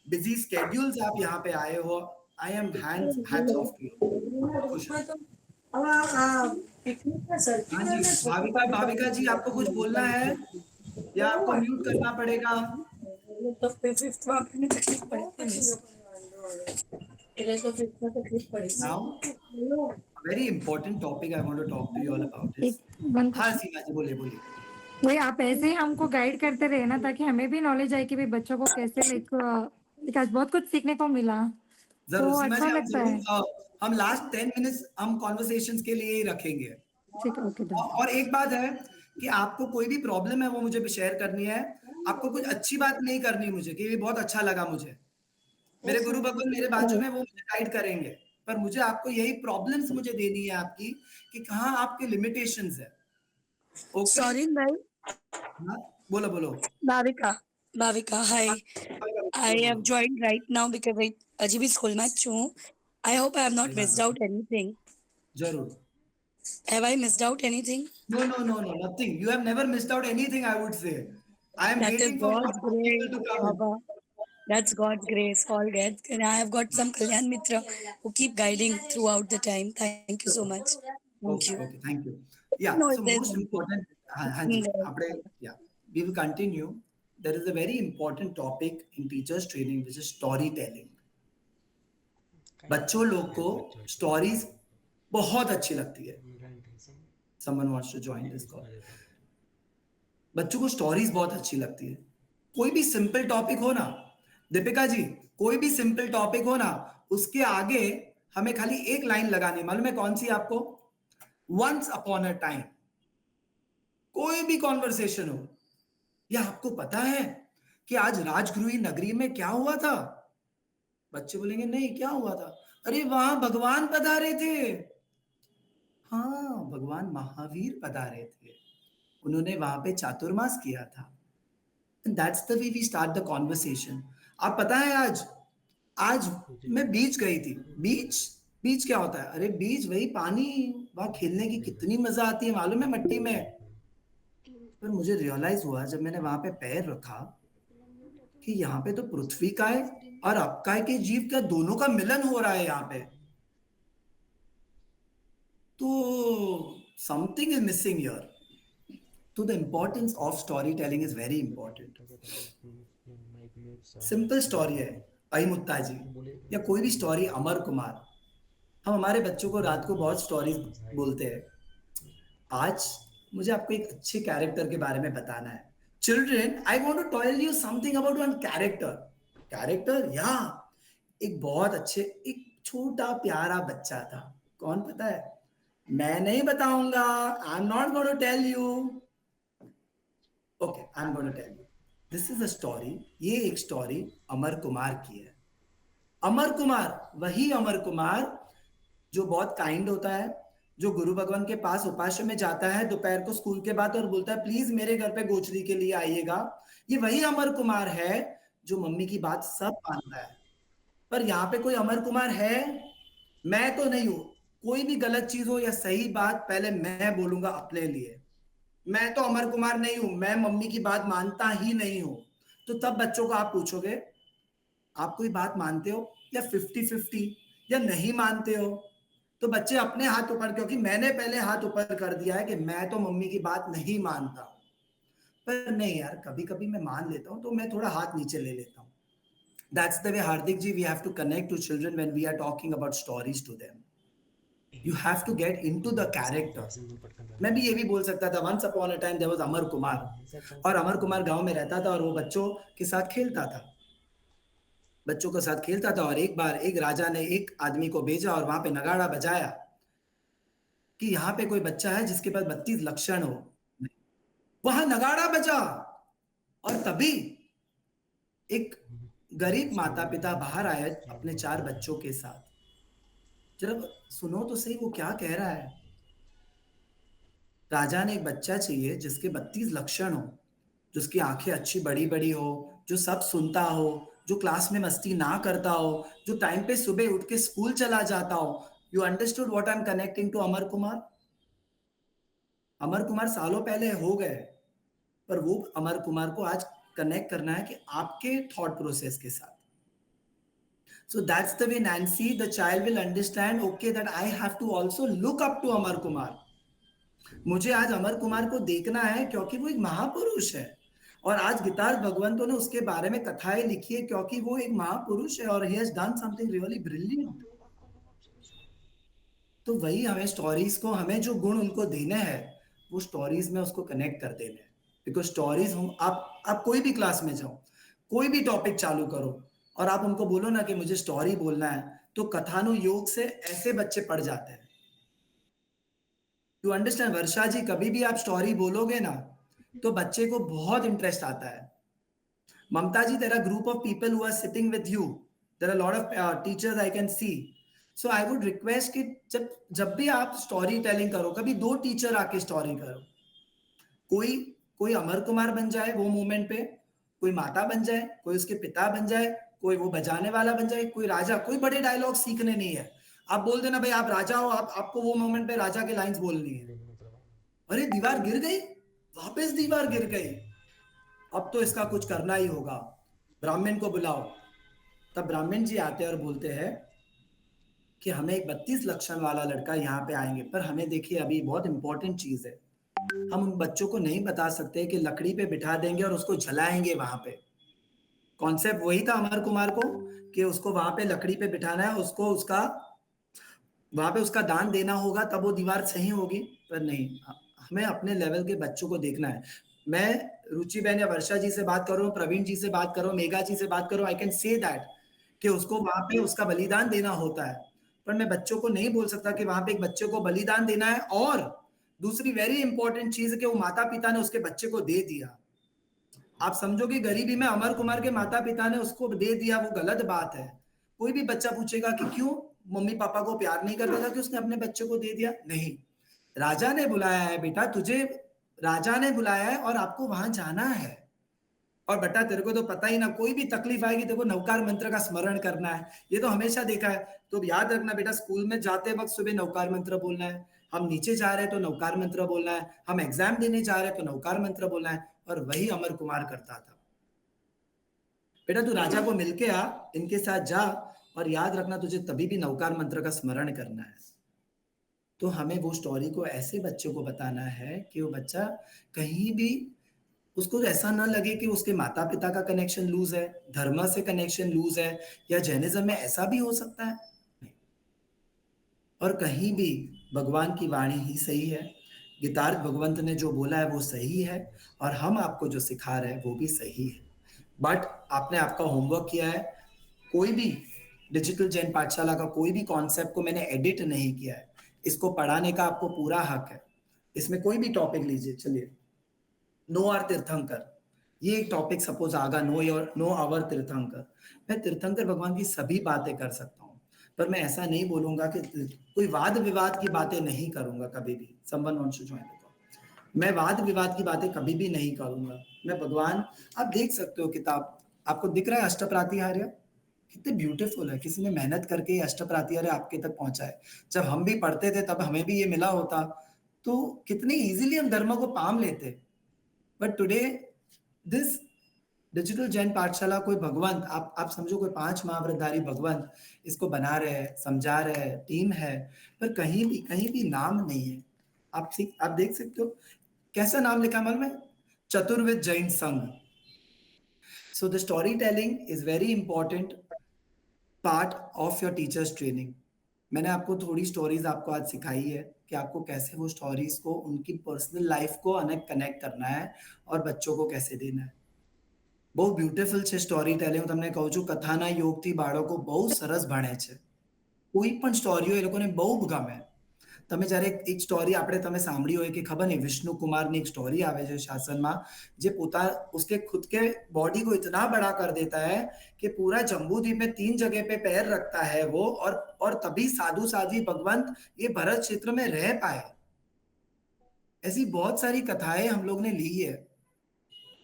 बिजी स्केड्यूल्स, आप यहाँ पे आए हो. I am hats off to you. बहुत खुश हूँ. हाँ जी, भाविका भाविका जी, आपको कुछ बोलना है या आपको म्यूट करना पड़ेगा? Now, a very important topic I want to talk to you all about is. हाँ सीमा जी बोलिए बोलिए. वही आप ऐसे ही हमको गाइड करते रहे ना, ताकि हमें भी नॉलेज आए कि भाई बच्चों को कैसे लाइक आज बहुत कुछ सीखने को मिला. जरूर तो सीमा अच्छा जी, हम लगता है. जरूर हम लास्ट 10 मिनट्स हम कॉन्वर्सेशंस के लिए ही रखेंगे. ठीक है. Okay done. और एक बात है कि आपको कोई भी प्रॉब्लम है वो मुझे भी शेयर करनी है. आपको कुछ अच्छी बात नहीं करनी मुझे कि ये बहुत अच्छा लगा मुझे. मेरे गुरु भगवान मेरे बाजू में, वो मुझे गाइड करेंगे. पर मुझे आपको यही प्रॉब्लम्स मुझे देनी है आपकी, कि कहाँ आपके लिमिटेशंस है. ओके. सॉरी भाई. हाँ बोलो बोलो. भाविका. भाविका, हाय. I have बोलो. joined right now because I अजीब स्कूल में हूँ. I hope I have not missed out anything. जरूर. Have I missed out anything? No, no, no, no, nothing. You have never missed out anything, I would say. I am That is waiting for God's more people grace, to come in. Baba. That's God's grace, all good. And I have got some Kalyan Mitra who keep guiding throughout the time. Thank you so much. Thank Okay, you. okay, thank you. Yeah, No, so there's most important, हाँ जी, आपने, yeah, we will continue. There is a very important topic in teachers training, which is storytelling. बच्चों लोग को stories बहुत अच्छी लगती है. someone wants to join this call. बच्चों को स्टोरीज बहुत अच्छी लगती है. कोई भी सिंपल टॉपिक हो ना, दीपिका जी, कोई भी सिंपल टॉपिक हो ना, उसके आगे हमें खाली एक लाइन लगानी, मालूम है कौन सी आपको? Once upon a time. कोई भी कॉन्वर्सेशन हो, या आपको पता है कि आज राजगृही नगरी में क्या हुआ था? बच्चे बोलेंगे नहीं, क्या हुआ था? अरे वहां भगवान पधारे थे. हाँ, भगवान महावीर पधारे थे, उन्होंने वहां पे चातुर्मास किया था. And that's the way we start the conversation. आप पता है आज मैं बीच गई थी. बीच क्या होता है? अरे बीच वही पानी, वहां खेलने की कितनी मजा आती है मालूम है, मट्टी में. पर मुझे रियलाइज हुआ जब मैंने वहां पे पैर रखा कि यहाँ पे तो पृथ्वी का है और अपकाय के जीव का दोनों का मिलन हो रहा है यहाँ पे. तो समथिंग इज मिसिंग हियर. तो the importance of story telling is very important. Simple story है अहिमुत्ता जी, या कोई भी स्टोरी, अमर कुमार. हम हमारे बच्चों को रात को बहुत स्टोरीज बोलते हैं. आज मुझे आपको एक अच्छे कैरेक्टर के बारे में बताना है. Children, I want to tell you something about one character. या एक बहुत अच्छे, एक छोटा प्यारा बच्चा था. कौन पता है? मैं नहीं बताऊंगा. I am not going to tell you. Okay, I am going to tell you. This is a story. ये एक स्टोरी अमर कुमार की है. अमर कुमार, वही अमर कुमार जो बहुत काइंड होता है, जो गुरु भगवान के पास उपास्य में जाता है दोपहर को स्कूल के बाद और बोलता है प्लीज मेरे घर पे गोचरी के लिए आइएगा. ये वही अमर कुमार है जो मम्मी की बात सब मानता है. पर यहाँ पे कोई अमर कुमार है? मैं तो नहीं हूं. कोई भी गलत चीज हो या सही बात, पहले मैं बोलूंगा अपने लिए. मैं तो अमर कुमार नहीं हूं, मैं मम्मी की बात मानता ही नहीं हूं. तो तब बच्चों को आप पूछोगे आप कोई बात मानते हो या 50-50 या नहीं मानते हो? तो बच्चे अपने हाथ ऊपर, क्योंकि मैंने पहले हाथ ऊपर कर दिया है कि मैं तो मम्मी की बात नहीं मानता. पर नहीं यार, कभी कभी मैं मान लेता हूं, तो मैं थोड़ा हाथ नीचे ले लेता हूं. That's the way, Hardik ji, we have to connect to children when we are talking about stories to them. You have to get into the character. मैं भी ये भी बोल सकता था once upon a time there was Amar Kumar, और अमर कुमार गांव में रहता था और वो बच्चों के साथ खेलता था. और एक बार एक राजा ने एक आदमी को भेजा और वहां पे नगाड़ा बजाया कि यहाँ पे कोई बच्चा है जिसके पास 32 लक्षण हो. वहां नगाड़ा बजा और तभी एक गरीब माता पिता बाहर आए अपने 4 बच्चों के साथ. जरा सुनो तो सही वो क्या कह रहा है. राजा ने एक बच्चा चाहिए जिसके 32 लक्षण हो, जिसकी आंखें अच्छी बड़ी बड़ी हो, जो सब सुनता हो, जो क्लास में मस्ती ना करता हो, जो टाइम पे सुबह उठ के स्कूल चला जाता हो. You understood what I am connecting to Amar Kumar? Amar Kumar सालों पहले हो गए, पर वो अमर कुमार को आज कनेक्ट करना है कि आपके थॉट प्रोसेस के साथ. So that's the way, Nancy, the child will understand, okay, that I have to also look up to Amar Kumar. मुझे आज अमर कुमार को देखना है क्योंकि वो एक महापुरुष है, और आज गिटार भगवंतों ने उसके बारे में कथाएं लिखी है क्योंकि वो एक महापुरुष है और he has done something really brilliant. तो वही हमें स्टोरीज को, हमें जो गुण उनको देने हैं वो स्टोरीज में उसको कनेक्ट कर देने हैं. बिकॉज स्टोरीज, आप कोई भी क्लास में जाओ, कोई भी टॉपिक चालू करो और आप उनको बोलो ना कि मुझे स्टोरी बोलना है, तो कथानुयोग से ऐसे बच्चे पढ़ जाते हैं. यू अंडरस्टैंड वर्षा जी? कभी भी आप स्टोरी बोलोगे ना तो बच्चे को बहुत इंटरेस्ट आता है. Mamta ji, there are group of people who are sitting with you, there are lot of teachers I can see. So I would request कि जब भी आप स्टोरी टेलिंग करो, कभी 2 टीचर आके स्टोरी करो. कोई अमर कुमार बन जाए वो मोमेंट पे, कोई माता बन जाए, कोई उसके पिता बन जाए, कोई वो बजाने वाला बन जाए, कोई राजा. कोई बड़े डायलॉग सीखने नहीं है. आप बोल देना भाई आप राजा हो, आपको वो मोमेंट पे राजा के लाइंस बोलनी है. अरे दीवार गिर गई, वापस दीवार गिर गई, अब तो इसका कुछ करना ही होगा, ब्राह्मण को बुलाओ. तब ब्राह्मण जी आते हैं और बोलते हैं कि हमें एक 32 लक्षण वाला लड़का यहाँ पे आएंगे. पर हमें देखिए अभी बहुत इंपॉर्टेंट चीज है, हम उन बच्चों को नहीं बता सकते कि लकड़ी पे बिठा देंगे और उसको जलाएंगे. वहां पे कॉन्सेप्ट वही था अमर कुमार को कि उसको वहां पे लकड़ी पे बिठाना है, उसको वहां पे उसका दान देना होगा, तब वो दीवार सही होगी. पर नहीं, हमें अपने लेवल के बच्चों को देखना है। मैं रुचि बहन या वर्षा जी से बात कर रहा हूँ, प्रवीण जी से बात कर रहा हूँ, मेघा जी से बात कर रहा हूँ, आई कैन से दैट कि उसको वहां पे उसका बलिदान देना होता है, पर मैं बच्चों को नहीं बोल सकता कि वहां पे एक बच्चे को बलिदान देना है। और दूसरी वेरी इंपॉर्टेंट चीज है कि वो माता पिता ने उसके बच्चे को दे दिया। आप समझो कि गरीबी में अमर कुमार के माता पिता ने उसको दे दिया, वो गलत बात है। कोई भी बच्चा पूछेगा कि क्यों मम्मी पापा को प्यार नहीं करता था कि उसने अपने बच्चे को दे दिया, नहीं, राजा ने बुलाया है बेटा तुझे, राजा ने बुलाया है और आपको वहां जाना है। और बेटा तेरे को तो पता ही ना, कोई भी तकलीफ आएगी तेरे को नवकार मंत्र का स्मरण करना है, ये तो हमेशा देखा है। तो याद रखना बेटा, स्कूल में जाते वक्त सुबह नवकार मंत्र बोलना है, हम नीचे जा रहे हैं तो नवकार मंत्र बोलना है, हम एग्जाम देने जा रहे हैं तो नवकार मंत्र बोलना है। और वही अमर कुमार करता था। बेटा तू राजा को मिलके आ, इनके साथ जा, और याद रखना तुझे तभी भी नवकार मंत्र का स्मरण करना है। तो हमें वो स्टोरी को ऐसे बच्चों को बताना है कि वो बच्चा कहीं भी उसको ऐसा ना लगे कि उसके माता पिता का कनेक्शन लूज है, धर्म से कनेक्शन लूज है, या जैनिज्म में ऐसा भी हो सकता है। और कहीं भी भगवान की वाणी ही सही है, गीतार्थ भगवंत ने जो बोला है वो सही है, और हम आपको जो सिखा रहे हैं वो भी सही है। बट आपने आपका होमवर्क किया है। कोई भी डिजिटल जैन पाठशाला का कोई भी कॉन्सेप्ट को मैंने एडिट नहीं किया है, इसको पढ़ाने का आपको पूरा हक है। इसमें कोई भी टॉपिक लीजिए, चलिए नो आर तीर्थंकर, ये एक टॉपिक सपोज आगा, नो आवर तीर्थंकर, मैं तीर्थंकर भगवान की सभी बातें कर सकता हूँ, पर मैं ऐसा नहीं बोलूंगा कि कोई वाद विवाद की बातें नहीं करूंगा कभी भी। समवन वांट्स टू जॉइन, मैं वाद विवाद की बातें कभी भी नहीं करूंगा। मैं भगवान, आप देख सकते हो किताब, आपको दिख रहा है अष्टप्रातिहार्य, कितने ब्यूटीफुल है, किसी ने मेहनत करके ये अष्टप्रातिहार्य आपके तक पहुंचा है। जब हम भी पढ़ते थे तब हमें भी ये मिला होता तो कितनी इजीली हम धर्म को पाम लेते। But today this digital Jain पाठशाला, कोई भगवंत, आप समझो कोई 5 महाव्रतधारी भगवंत इसको बना रहे हैं, समझा रहे हैं, टीम है, पर कहीं भी नाम नहीं है। आप देख सकते हो कैसा नाम लिखा मालूम है, चतुर्विद जैन संघ। So the story telling is very important part of your teachers training. मैंने आपको थोड़ी स्टोरीज आपको आज सिखाई है कि आपको कैसे वो स्टोरीज को उनकी पर्सनल लाइफ को कनेक्ट करना है और बच्चों को कैसे देना है। બહુ બ્યુટીફુલ છે સ્ટોરી ટેલિંગ। હું તમને કહું છું કથાના યોગથી બાળકો બહુ સરસ ભણે છે। કોઈ પણ સ્ટોરીઓ એ લોકોને બહુ ગમે। તમે જ્યારે એક સ્ટોરી તમે સાંભળી હોય કે ખબર નહીં, વિષ્णु कुमाરની एक स्टोरी आवे છે शासનમાં, જે उसके खुद के बॉडी को इतना बड़ा कर देता है कि पूरा जम्बूद्वीप में 3 जगह पे पैर रखता है वो, और तभी साधु साध्वी भगवंत ये भरत क्षेत्र में रह पाए। ऐसी बहुत सारी कथाएं हम लोग ने ली है,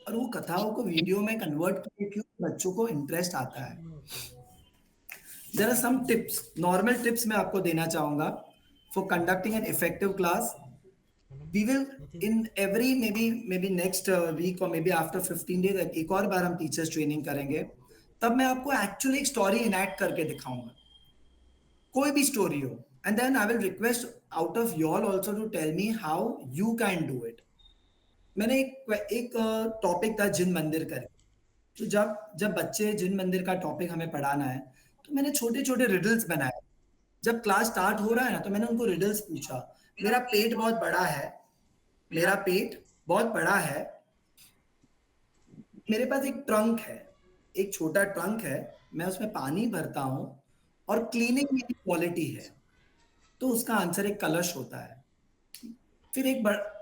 और वो कथाओं को वीडियो में कन्वर्ट करके क्यों बच्चों को इंटरेस्ट आता है। There are some tips, normal tips मैं आपको देना चाहूंगा for conducting an effective class. We will in every maybe next week और maybe आफ्टर 15 डेज एक और बार हम टीचर्स ट्रेनिंग करेंगे, तब मैं आपको एक्चुअली एक स्टोरी इनैक्ट करके दिखाऊंगा, कोई भी स्टोरी हो, and then I will request out of you all also to tell me how you can do it. मैंने एक टॉपिक था जिन मंदिर का, तो जब बच्चे जिन मंदिर का टॉपिक हमें पढ़ाना है तो मैंने छोटे छोटे रिडल्स बनाए। जब क्लास स्टार्ट हो रहा है ना तो मैंने उनको रिडल्स पूछा। मेरा पेट बहुत बड़ा है, मेरा पेट बहुत बड़ा है, मेरे पास एक ट्रंक है, एक छोटा ट्रंक है, मैं उसमें पानी भरता हूं और क्लीनिंग मेरी क्वालिटी है, तो उसका आंसर एक कलश होता है। फिर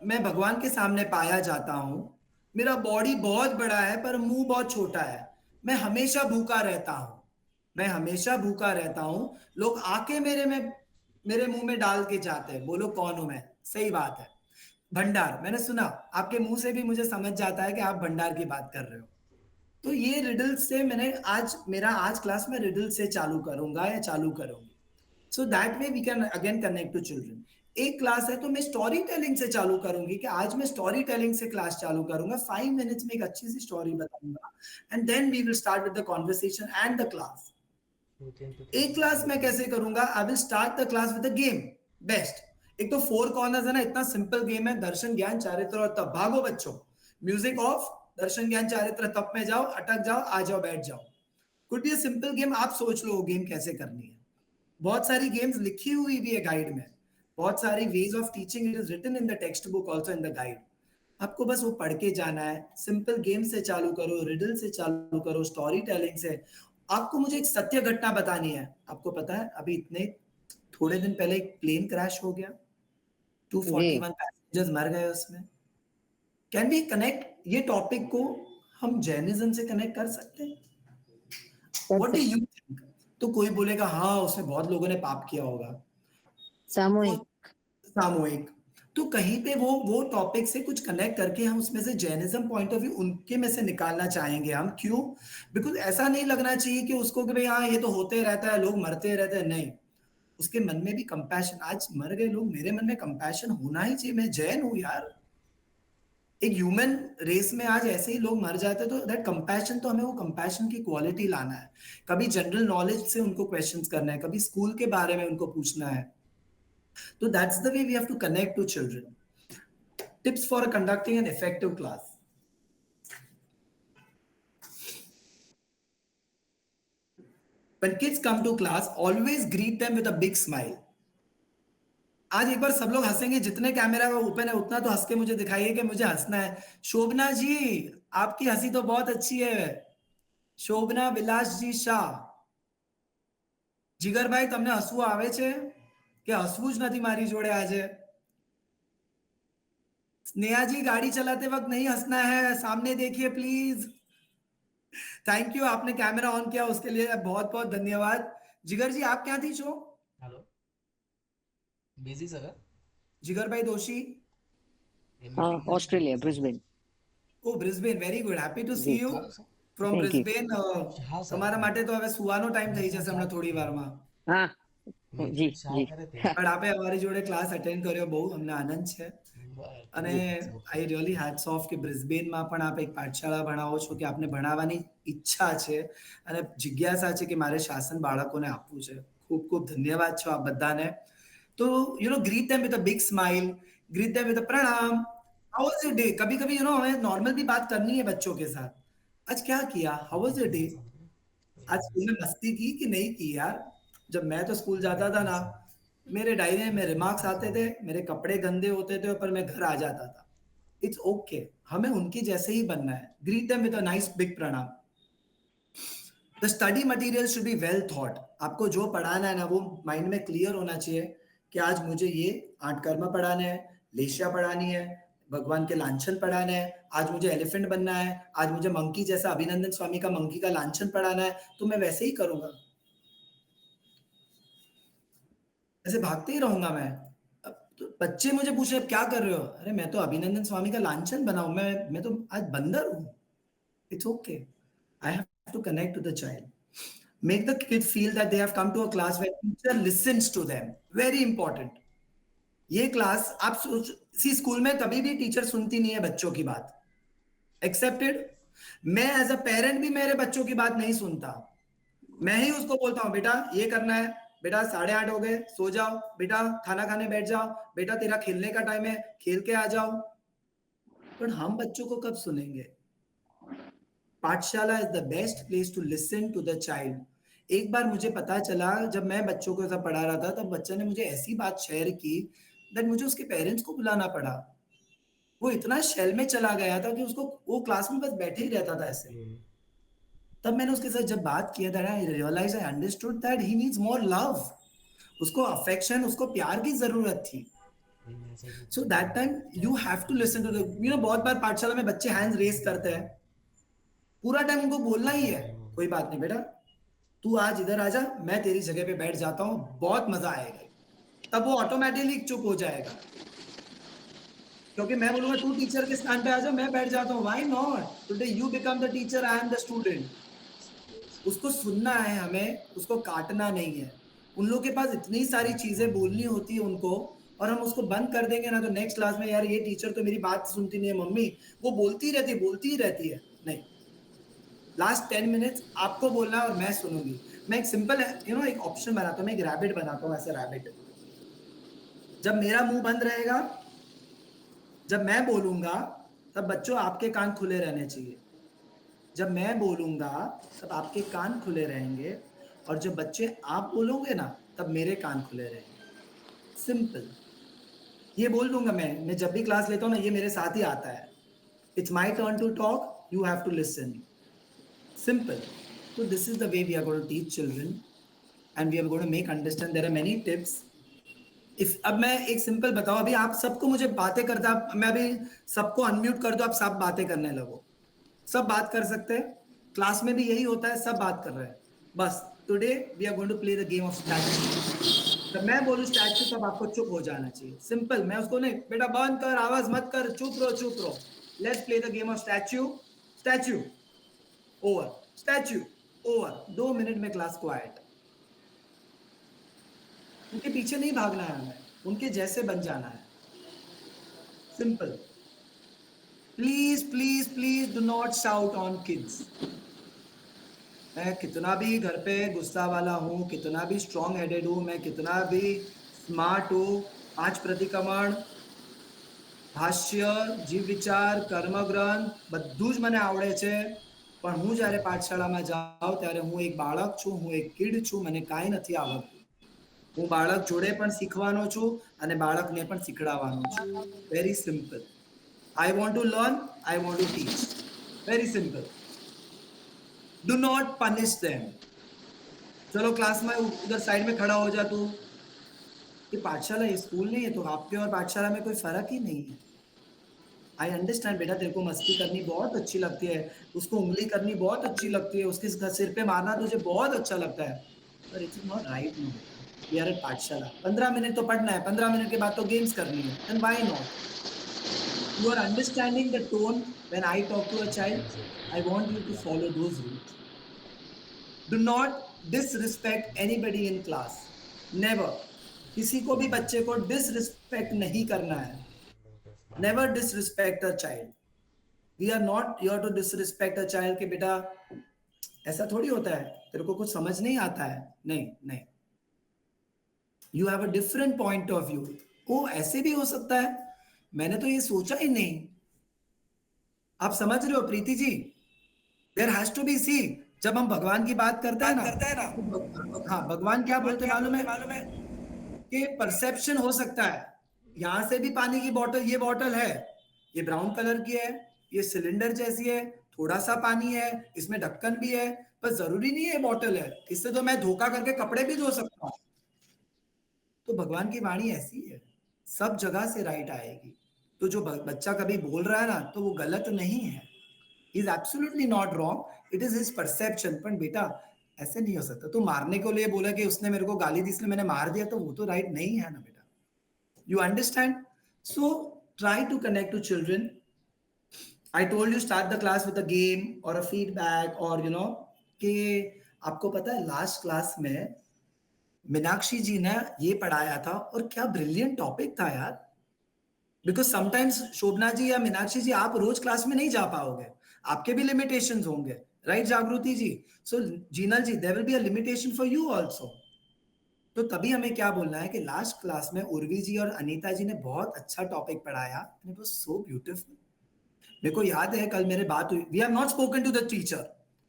मैं भगवान के सामने पाया जाता हूं, मेरा बॉडी बहुत बड़ा है पर मुंह बहुत छोटा है, मैं हमेशा भूखा रहता हूं, मैं हमेशा भूखा रहता हूं, लोग आके मेरे मुंह में डाल के जाते हैं, बोलो कौन हूं मैं। सही बात है, भंडार। मैंने सुना, आपके मुंह से भी मुझे समझ जाता है कि आप भंडार की बात कर रहे हो। तो ये रिडल्स से मेरा आज क्लास में रिडल से चालू करूंगा या चालू करूंगी, so that way we can again connect to children. एक क्लास है तो मैं स्टोरी टेलिंग से चालू करूंगी कि आज मैं स्टोरी टेलिंग से क्लास चालू करूंगा, 5 मिनट्स में एक अच्छी सी स्टोरी बताऊंगा, and then we will start with the conversation and the class. एक क्लास में कैसे करूंगा, I will start the class with a game. Best, एक तो 4 कॉर्नर्स है ना, इतना सिंपल गेम है, दर्शन ज्ञान चारित्र और तप। भागो बच्चों, म्यूजिक ऑफ, दर्शन ज्ञान चारित्र तप में जाओ, अटक जाओ, आ जाओ, बैठ जाओ। Could be a simple game, आप सोच लो वो गेम कैसे करनी है। बहुत सारी गेम्स लिखी हुई भी है गाइड में, बहुत सारी ways of teaching, it is written in the textbook, also in the guide. आपको बस वो पढ़ के जाना है. सिंपल गेम से चालू करो, रिडल से चालू करो, स्टोरी टेलिंग से. आपको मुझे एक सत्य घटना बतानी है. आपको पता है अभी इतने थोड़े दिन पहले एक प्लेन क्रैश हो गया, 241 पैसेंजर्स मर गए उसमें. कैन वी कनेक्ट ये टॉपिक को हम जैनिज्म से कनेक्ट कर सकते हैं? What do you think? तो कोई बोलेगा हाँ उसमें बहुत लोगों ने पाप किया होगा, सामूहिक. तो कहीं पे वो टॉपिक से कुछ कनेक्ट करके हम उसमें से जैनिज्म पॉइंट ऑफ व्यू उनके में से निकालना चाहेंगे हम. क्यों? बिकॉज ऐसा नहीं लगना चाहिए कि उसको कि भाई हाँ ये तो होते रहता है, लोग मरते रहते हैं. नहीं, उसके मन में भी कंपैशन. आज मर गए लोग, मेरे मन में कंपैशन होना ही चाहिए. मैं जैन हूं यार. एक ह्यूमन रेस में आज ऐसे ही लोग मर जाते हैं, तो दैट कंपैशन, तो हमें वो कंपैशन की क्वालिटी लाना है. कभी जनरल नॉलेज से उनको क्वेश्चंस करना है, कभी स्कूल के बारे में उनको पूछना है. तो that's the way we have to connect to children. Tips for conducting an effective class. When kids come to class, always greet them with a big smile. आज एक बार सब लोग हंसेंगे, जितने कैमरा में ओपन है उतना तो हंस के मुझे दिखाइए कि मुझे हंसना है. शोभना जी, आपकी हंसी तो बहुत अच्छी है. शोभना विलास जी शाह. જીગરભાઈ તમને હસવું આવે છે કે હસવું જ નથી મારી જોડે આજે? स्नेहा जी, गाड़ी चलाते वक्त नहीं हंसना है, सामने देखिए प्लीज. थैंक यू, आपने कैमरा ऑन किया उसके लिए बहुत बहुत धन्यवाद. जिगर जी आप क्या थी शो? हेलो, बिजी सगळं. Jigar bhai Doshi. Australia, Brisbane. Oh Brisbane, very good, happy to see you from Brisbane. તમારા માટે તો હવે સુવાનો ટાઈમ થઈ જશે હમણાં થોડી વારમાં. હા જી જી. પણ આપે અમારી જોડે ક્લાસ અટેન્ડ કર્યો, બહુ અમને આનંદ છે. અને આઈ રિયલી હેટ્સ ઓફ કે બ્રિસ્બેનમાં પણ આપ એક પાઠશાળા ભણાવો છો, કે આપને ભણાવવાની ઈચ્છા છે અને જિજ્ઞાસા છે કે મારે શાસન બાળકોને આપવું છે. ખૂબ ખૂબ ધન્યવાદ છો આપ બધાને. तो you know greet them with a big smile, greet them with अ प्रणाम, हाउ वाज योर डे. कभी कभी यू नो हमें नॉर्मल भी बात करनी है बच्चों के साथ. आज क्या किया, हाउ वाज योर डे? आज स्कूल में मस्ती की कि नहीं की यार? जब मैं तो स्कूल जाता था ना, मेरे डायरी में रिमार्क्स आते थे, मेरे कपड़े गंदे होते थे, पर मैं घर आ जाता था. इट्स ओके, हमें उनके जैसे ही बनना है. Greet them with a nice big pranam. The study material should be well thought. आपको जो पढ़ाना है ना वो माइंड में क्लियर होना चाहिए कि आज मुझे ये 8 कर्म पढ़ाने हैं, लेशिया पढ़ानी है, भगवान के लांछन पढ़ाने हैं, आज मुझे एलिफेंट बनना है, आज मुझे मंकी जैसा अभिनंदन स्वामी का मंकी का लांछन पढ़ाना है, तो मैं वैसे ही करूंगा. ऐसे भागते ही रहूंगा मैं. अब तो बच्चे मुझे पूछे अब क्या कर रहे हो? अरे मैं तो अभिनंदन स्वामी का लांछन बनाऊं, मैं तो आज बंदर हूं. It's okay, I have to connect to the child. Make the kids feel that they have come to a class where teacher listens to them. Very important. ये क्लास आप सोच, सी स्कूल में कभी भी टीचर सुनती नहीं है बच्चों की बात. एक्सेप्टेड. मैं एज अ पेरेंट भी मेरे बच्चों की बात नहीं सुनता. मैं ही उसको बोलता हूँ बेटा ये करना है, बेटा 8:30 हो गए, सो जाओ, बेटा खाना खाने बैठ जाओ, बेटा तेरा खेलने का टाइम है, खेल के आ जाओ. पर हम बच्चों को कब सुनेंगे? Pathshala is the best place to listen to the child. एक बार मुझे पता चला, जब मैं बच्चों को ऐसा पढ़ा रहा था, तब बच्चे ने मुझे ऐसी बात शेयर की दैट मुझे उसके पेरेंट्स को बुलाना पड़ा. वो इतना शेल में चला गया था कि उसको वो क्लास में बस बैठे ही रहता था ऐसे. तब मैंने उसके साथ जब बात किया, that I realise, I understood that he needs more love. उसको अफेक्शन, उसको प्यार की जरूरत थी. So that time you have to listen to the, you know बहुत बार पाठशाला में बच्चे हैंड्स रेस करते हैं, पूरा टाइम उनको बोलना ही है कोई बात नहीं बेटा, तू आज इधर आ जा, मैं तेरी जगह पे बैठ जाता हूं, बहुत मजा आएगा. तब वो ऑटोमेटिकली चुप हो जाएगा, क्योंकि मैं बोलूंगा तू टीचर के स्थान पे आ जा, मैं बैठ जाता हूं. Why not? Today you become the teacher, I am the student. उसको सुनना है हमें, उसको काटना नहीं है. उन लोगों के पास इतनी सारी चीजें बोलनी होती है उनको, और हम उसको बंद कर देंगे ना तो नेक्स्ट क्लास में यार ये टीचर तो मेरी बात सुनती नहीं है मम्मी, वो बोलती ही रहती है. नहीं, लास्ट 10 मिनट्स आपको बोलना है और मैं सुनूंगी. मैं एक सिंपल यू नो एक ऑप्शन बनाता हूँ, मैं एक रैबिट बनाता हूँ, ऐसे रैबिट. जब मेरा मुंह बंद रहेगा, जब मैं बोलूंगा, तब बच्चों आपके कान खुले रहने चाहिए. जब मैं बोलूंगा तब आपके कान खुले रहेंगे, और जब बच्चे आप बोलोगे ना तब मेरे कान खुले रहेंगे. सिंपल. ये बोल दूंगा मैं जब भी क्लास लेता हूँ ना, ये मेरे साथ ही आता है. It's my turn to talk, you have to listen. Simple. So this is the way we are going to teach children, and we are going to make understand. There are many tips. If अब मैं एक simple बताओ, अभी आप सबको मुझे बातें करता, मैं अभी सबको अनम्यूट कर दो, आप सब बातें करने लगो. सब बात कर सकते हैं. क्लास में भी यही होता है, सब बात कर रहे हैं. बस today we are going to play the game of statue. जब मैं बोलूं स्टैचू तब आपको चुप हो जाना चाहिए. सिंपल. मैं उसको नहीं, बेटा बंद कर, आवाज मत कर, चुप रहो चुप रहो. Let's play the game of statue. Statue over. Statue over. 2 minute में क्लास क्वाइट. उनके पीछे नहीं भागना है हमें, उनके जैसे बन जाना है. Simple. Please please please do not shout on kids. मैं कितना भी घर पे गुस्सा वाला हूँ, कितना भी स्ट्रॉन्ग हेडेड हूँ, मैं कितना भी स्मार्ट हूँ, 5 प्रतिक्रमण, ભાષ્ય, જીવ વિચાર, કર્મગ્રંથ બધું જ મને આવડે છે. પણ હું જ્યારે પાઠશાળામાં જાઉં ત્યારે હું એક બાળક છું, હું એક કિડ છું, મને કાંઈ નથી આવડતું. હું બાળક જોડે પણ શીખવાનો છું અને બાળકને પણ શીખડાવવાનો છું. Very simple. I want to learn, I want to teach. Very simple. Do not punish them. चलो क्लास में उधर साइड में खड़ा हो जा तू. ये पाठशाला, ये स्कूल नहीं है, तो आपके और पाठशाला में कोई फर्क ही नहीं है. आई अंडरस्टैंड बेटा, तेरे को मस्ती करनी बहुत अच्छी लगती है, उसको उंगली करनी बहुत अच्छी लगती है, उसके सिर पे मारना तुझे बहुत अच्छा लगता है, पर it's not right. No, we are at pathshala. 15 minute तो पढ़ना है, 15 मिनट के बाद तो गेम्स करनी है. And why not? You are understanding the tone when I talk to a child. I want you to follow those rules. Do not disrespect anybody in class. Never. किसी को भी बच्चे को disrespect नहीं करना है. Never disrespect a child. We are not here to disrespect a child कि बेटा ऐसा थोड़ी होता है, तेरे को कुछ समझ नहीं आता है. नहीं नहीं. You have a different point of view. ओ ऐसे भी हो सकता है, मैंने तो ये सोचा ही नहीं. आप समझ रहे हो Preeti ji? There has to be सी. जब हम भगवान की बात करते हैं ना, हाँ, भगवान क्या बोलते हैं मालूम है कि परसेप्शन हो सकता है. यहां से भी पानी की बोतल, ये बोतल है, ये ब्राउन कलर की है, ये सिलेंडर जैसी है, थोड़ा सा पानी है, इसमें ढक्कन भी है, पर जरूरी नहीं है ये बोतल है. इससे तो मैं धोखा करके कपड़े भी धो सकता हूँ. तो भगवान की वाणी ऐसी है, सब जगह से राइट आएगी. तो जो बच्चा कभी बोल रहा है ना, तो वो गलत नहीं है. He is absolutely not wrong. It is his perception. पर बेटा ऐसे नहीं हो सकता. तो मारने को लिए बोला कि उसने मेरे को गाली दी इसलिए मैंने मार दिया, तो वो तो राइट नहीं है ना बेटा. You understand? So try to connect to children. I told you start the class with a game or a feedback or you know कि आपको पता है लास्ट क्लास में मीनाक्षी जी ने ये पढ़ाया था और क्या ब्रिलियंट टॉपिक था यार. बिकॉज समटाइम्स शोभना जी या मीनाक्षी जी आप रोज क्लास में नहीं जा पाओगे, आपके भी लिमिटेशंस होंगे, right Jagriti ji? So Jinal ji, there will be a limitation for you also. तो तभी हमें क्या बोलना है कि लास्ट क्लास में उर्वी जी और अनीता जी ने बहुत अच्छा टॉपिक पढ़ाया. It was so beautiful. मेरे को याद है कल मेरे बात हुई. We have not spoken to the teacher.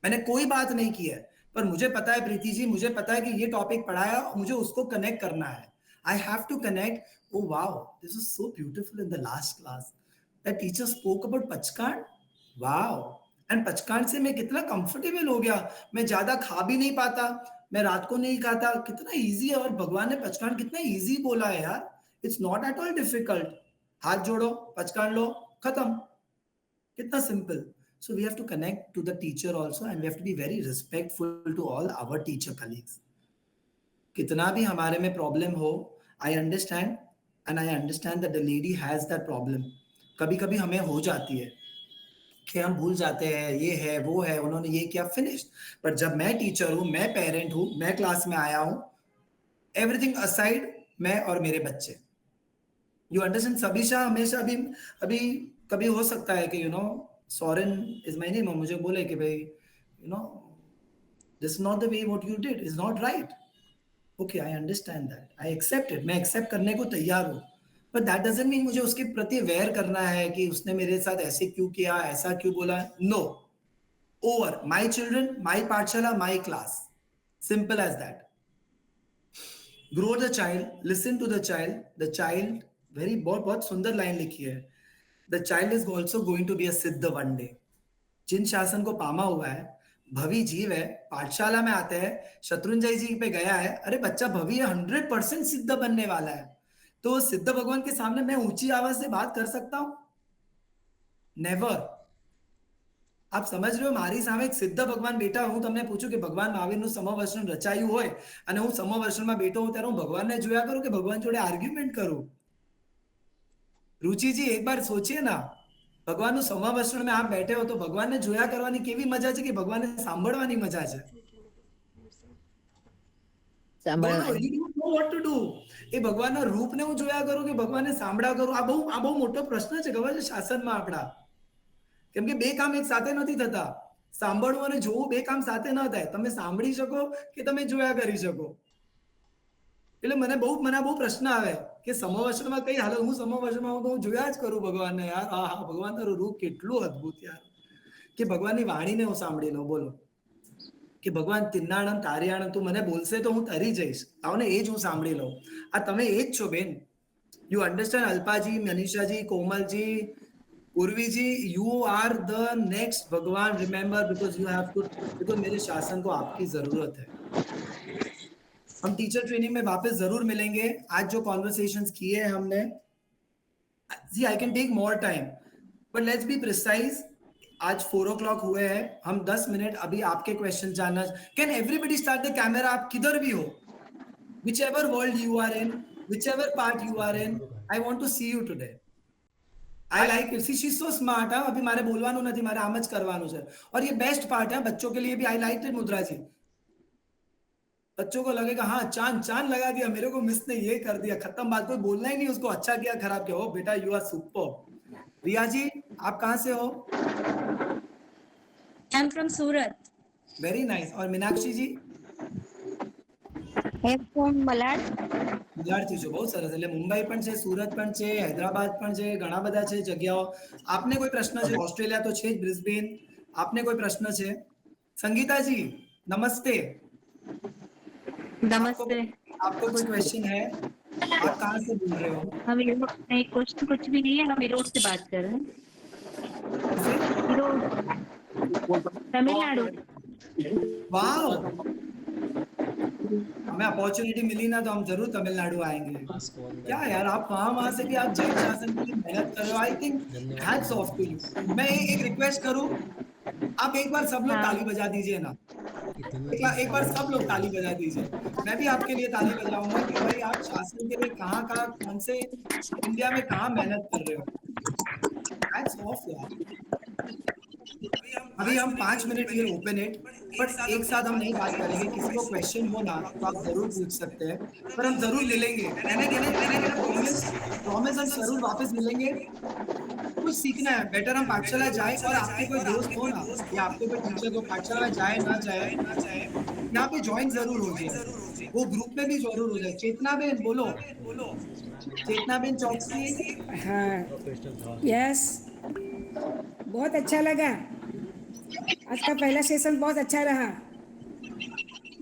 मैंने कोई बात नहीं की है, पर मुझे पता है प्रीति जी, मुझे पता है कि ये टॉपिक पढ़ाया और मुझे उसको कनेक्ट करना है. I have to connect. Oh wow, this is so beautiful in the last class. The teacher spoke about पचकांड. Wow. And पचकांड से मैं कितना कंफर्टेबल हो गया. मैं ज्यादा खा भी नहीं पाता, मैं रात को नहीं खाता. कितना इजी है. और भगवान ने पचकांड कितना इजी बोला है यार. It's not at all difficult. हाथ जोड़ो, पचकांड लो, खत्म. कितना simple. So we have to connect to the teacher also, and we have to be very respectful to all our teacher colleagues. कितना भी हमारे में प्रॉब्लम हो, I understand and I understand that the lady has that problem. कभी कभी हमें हो जाती है कि हम भूल जाते हैं, ये है वो है, उन्होंने ये किया, फिनिश्ड. पर जब मैं टीचर हूँ, मैं पेरेंट हूँ, मैं क्लास में आया हूँ, एवरीथिंग असाइड, मैं और मेरे बच्चे. You understand? सभीशा हमेशा अभी कभी हो सकता है कि you know Soren is my name, मुझे बोले कि भाई you know this is not the way what you did is not right. Okay, I understand that. I accept it. मैं accept करने को तैयार हूँ. But that doesn't mean मुझे उसके प्रति वेयर करना है कि उसने मेरे साथ ऐसे क्यों किया, ऐसा क्यों बोला. No. Over. My children, my पाठशाला, my class. Simple as that. Grow the child. Listen to the child. The child बहुत बहुत सुंदर लाइन लिखी है, the child is also going to be a siddha one day. जिन शासन को पामा हुआ है, भवी जीव है, पाठशाला में आते हैं, शत्रुंजय जी पे गया है, अरे बच्चा भवी है, 100% सिद्ध बनने वाला है। तो सिद्ध भगवान के सामने मैं ऊंची आवाज से बात कर सकता हूं? नेवर। आप समझ रहे हो, મારી સામે એક સિદ્ધ ભગવાન બેઠા, હું તમને પૂછું કે ભગવાન મહાવીરનું સમવર્ષણ રચાયું હોય અને હું સમવર્ષણમાં બેઠો હોઉં ત્યારે હું ભગવાનને જોયા કરું કે ભગવાન જોડે આર્ગ્યુમેન્ટ કરું? रुचिजी एक बार सोचिए ना, ભગવાનનું સમવર્ષણમાં આપ બેઠે હો તો ભગવાનને જોયા કરવાની કેવી મજા છે કે ભગવાનને સાંભળવાની મજા છે? બોલો, you don't know what to do. એ ભગવાનના રૂપને હું જોયા કરું કે ભગવાનને સાંભળ્યા કરું? આ બહુ મોટો પ્રશ્ન છે, ખબર છે, શાસનમાં આપણા. કેમ કે બે કામ એક સાથે નથી થતા. સાંભળવું અને જોવું બે કામ સાથે ન થાય. તમે સાંભળી શકો કે તમે જોયા કરી શકો. એટલે મને બહુ પ્રશ્ન આવે કે સમવર્ષણમાં કઈ હાલત, હું સમવર્ષણમાં હું તો હું જોયા જ કરું ભગવાનને. યાર હા, ભગવાન તારું રૂપ કેટલું અદ્ભુત યાર, કે ભગવાનની વાણીને હું સાંભળી લઉં. બોલો કે ભગવાન તિન્નાણમ તારિયાણમ, તું મને બોલશે તો હું તરી જઈશ, આવને એ જ હું સાંભળી લઉં. આ તમે એ જ છો બેન. You understand? અલ્પાજી, મનીષાજી, કોમલજી, Urvi you are the next bhagwan, remember, because you have to, because मेरे शासन को आपकी जरूरत है. हम टीचर ट्रेनिंग में वापस जरूर मिलेंगे. आज जो कॉन्वर्सेशंस किए हैं हमने, जी I can take more time but let's be precise. आज 4 o'clock हुए हैं, हम 10 मिनट अभी आपके क्वेश्चन जानना. Can everybody start the camera? आप किधर भी हो, whichever world you are in, whichever part you are in, I want to see you today. I like it. See, she's so smart. हाँ, अभी मारे बोलवानो नहीं, मारे आमज करवानो है. और ये बेस्ट पार्ट है बच्चों के लिए भी. I liked it मुद्रा जी. बच्चों को लगेगा हाँ चांद लगा दिया, मेरे को मिस ने ये कर दिया, खत्म बात, कोई बोलना ही नहीं उसको अच्छा किया खराब किया. हो बेटा, यू आर सुपर. रिया जी, आप कहाँ से हो? I am from Surat. Very nice. और मीनाक्षी जी? I am from Malad. વિદ્યાર્થી છો, બહુ સરસ. એટલે મુંબઈ પણ છે, સુરત પણ છે, હૈદરાબાદ પણ છે, ઘણા બધા છે જગ્યાઓ. આપને કોઈ પ્રશ્ન છે? ઓસ્ટ્રેલિયા તો છે જ, બ્રિસ્બેન. આપને કોઈ પ્રશ્ન છે? સંગીતાજી नमस्ते. नमस्ते. आपको कोई क्वेश्चन है? आप कहाँ से बोल रहे हो? हम नहीं, क्वेश्चन कुछ भी नहीं है, हम इरोड से बात कर रहे हैं. इरोड, तमिलनाडु. वाह, हमें अपॉर्चुनिटी मिली ना तो हम जरूर तमिलनाडु आएंगे. क्या यार, आप वहां से भी आप जैन शासन के लिए मेहनत कर रहे हो. I think hats off to you. मैं एक रिक्वेस्ट करूं, आप एक बार सब लोग ताली बजा दीजिए ना. एक बार सब लोग ताली बजा दीजिए. मैं भी आपके लिए ताली बजाऊंगा कि भाई आप शासन के लिए कहाँ कौन से इंडिया में कहाँ मेहनत कर रहे हो. हैट्स ऑफ यार. अभी हम 5 मिनट ये ओपन इट, बट एक साथ हम नहीं बात करेंगे. किसी को क्वेश्चन हो ना तो आप जरूर पूछ सकते हैं, पर हम जरूर मिलेंगे. प्रॉमिस, हम जरूर वापस मिलेंगे. कुछ सीखना है, बेटर हम पाठशाला जाए और आपके कोई दोस्त हो ना या आपके कोई टीचर को पाठशाला जाए ना जाए, यहाँ पे ज्वाइन जरूर हो जाए, वो ग्रुप में भी जरूर हो जाए. चेतना बेन बोलो. चेतना बेन चौकसी. हाँ, यस, बहुत अच्छा लगा. आज का पहला सेशन बहुत अच्छा रहा.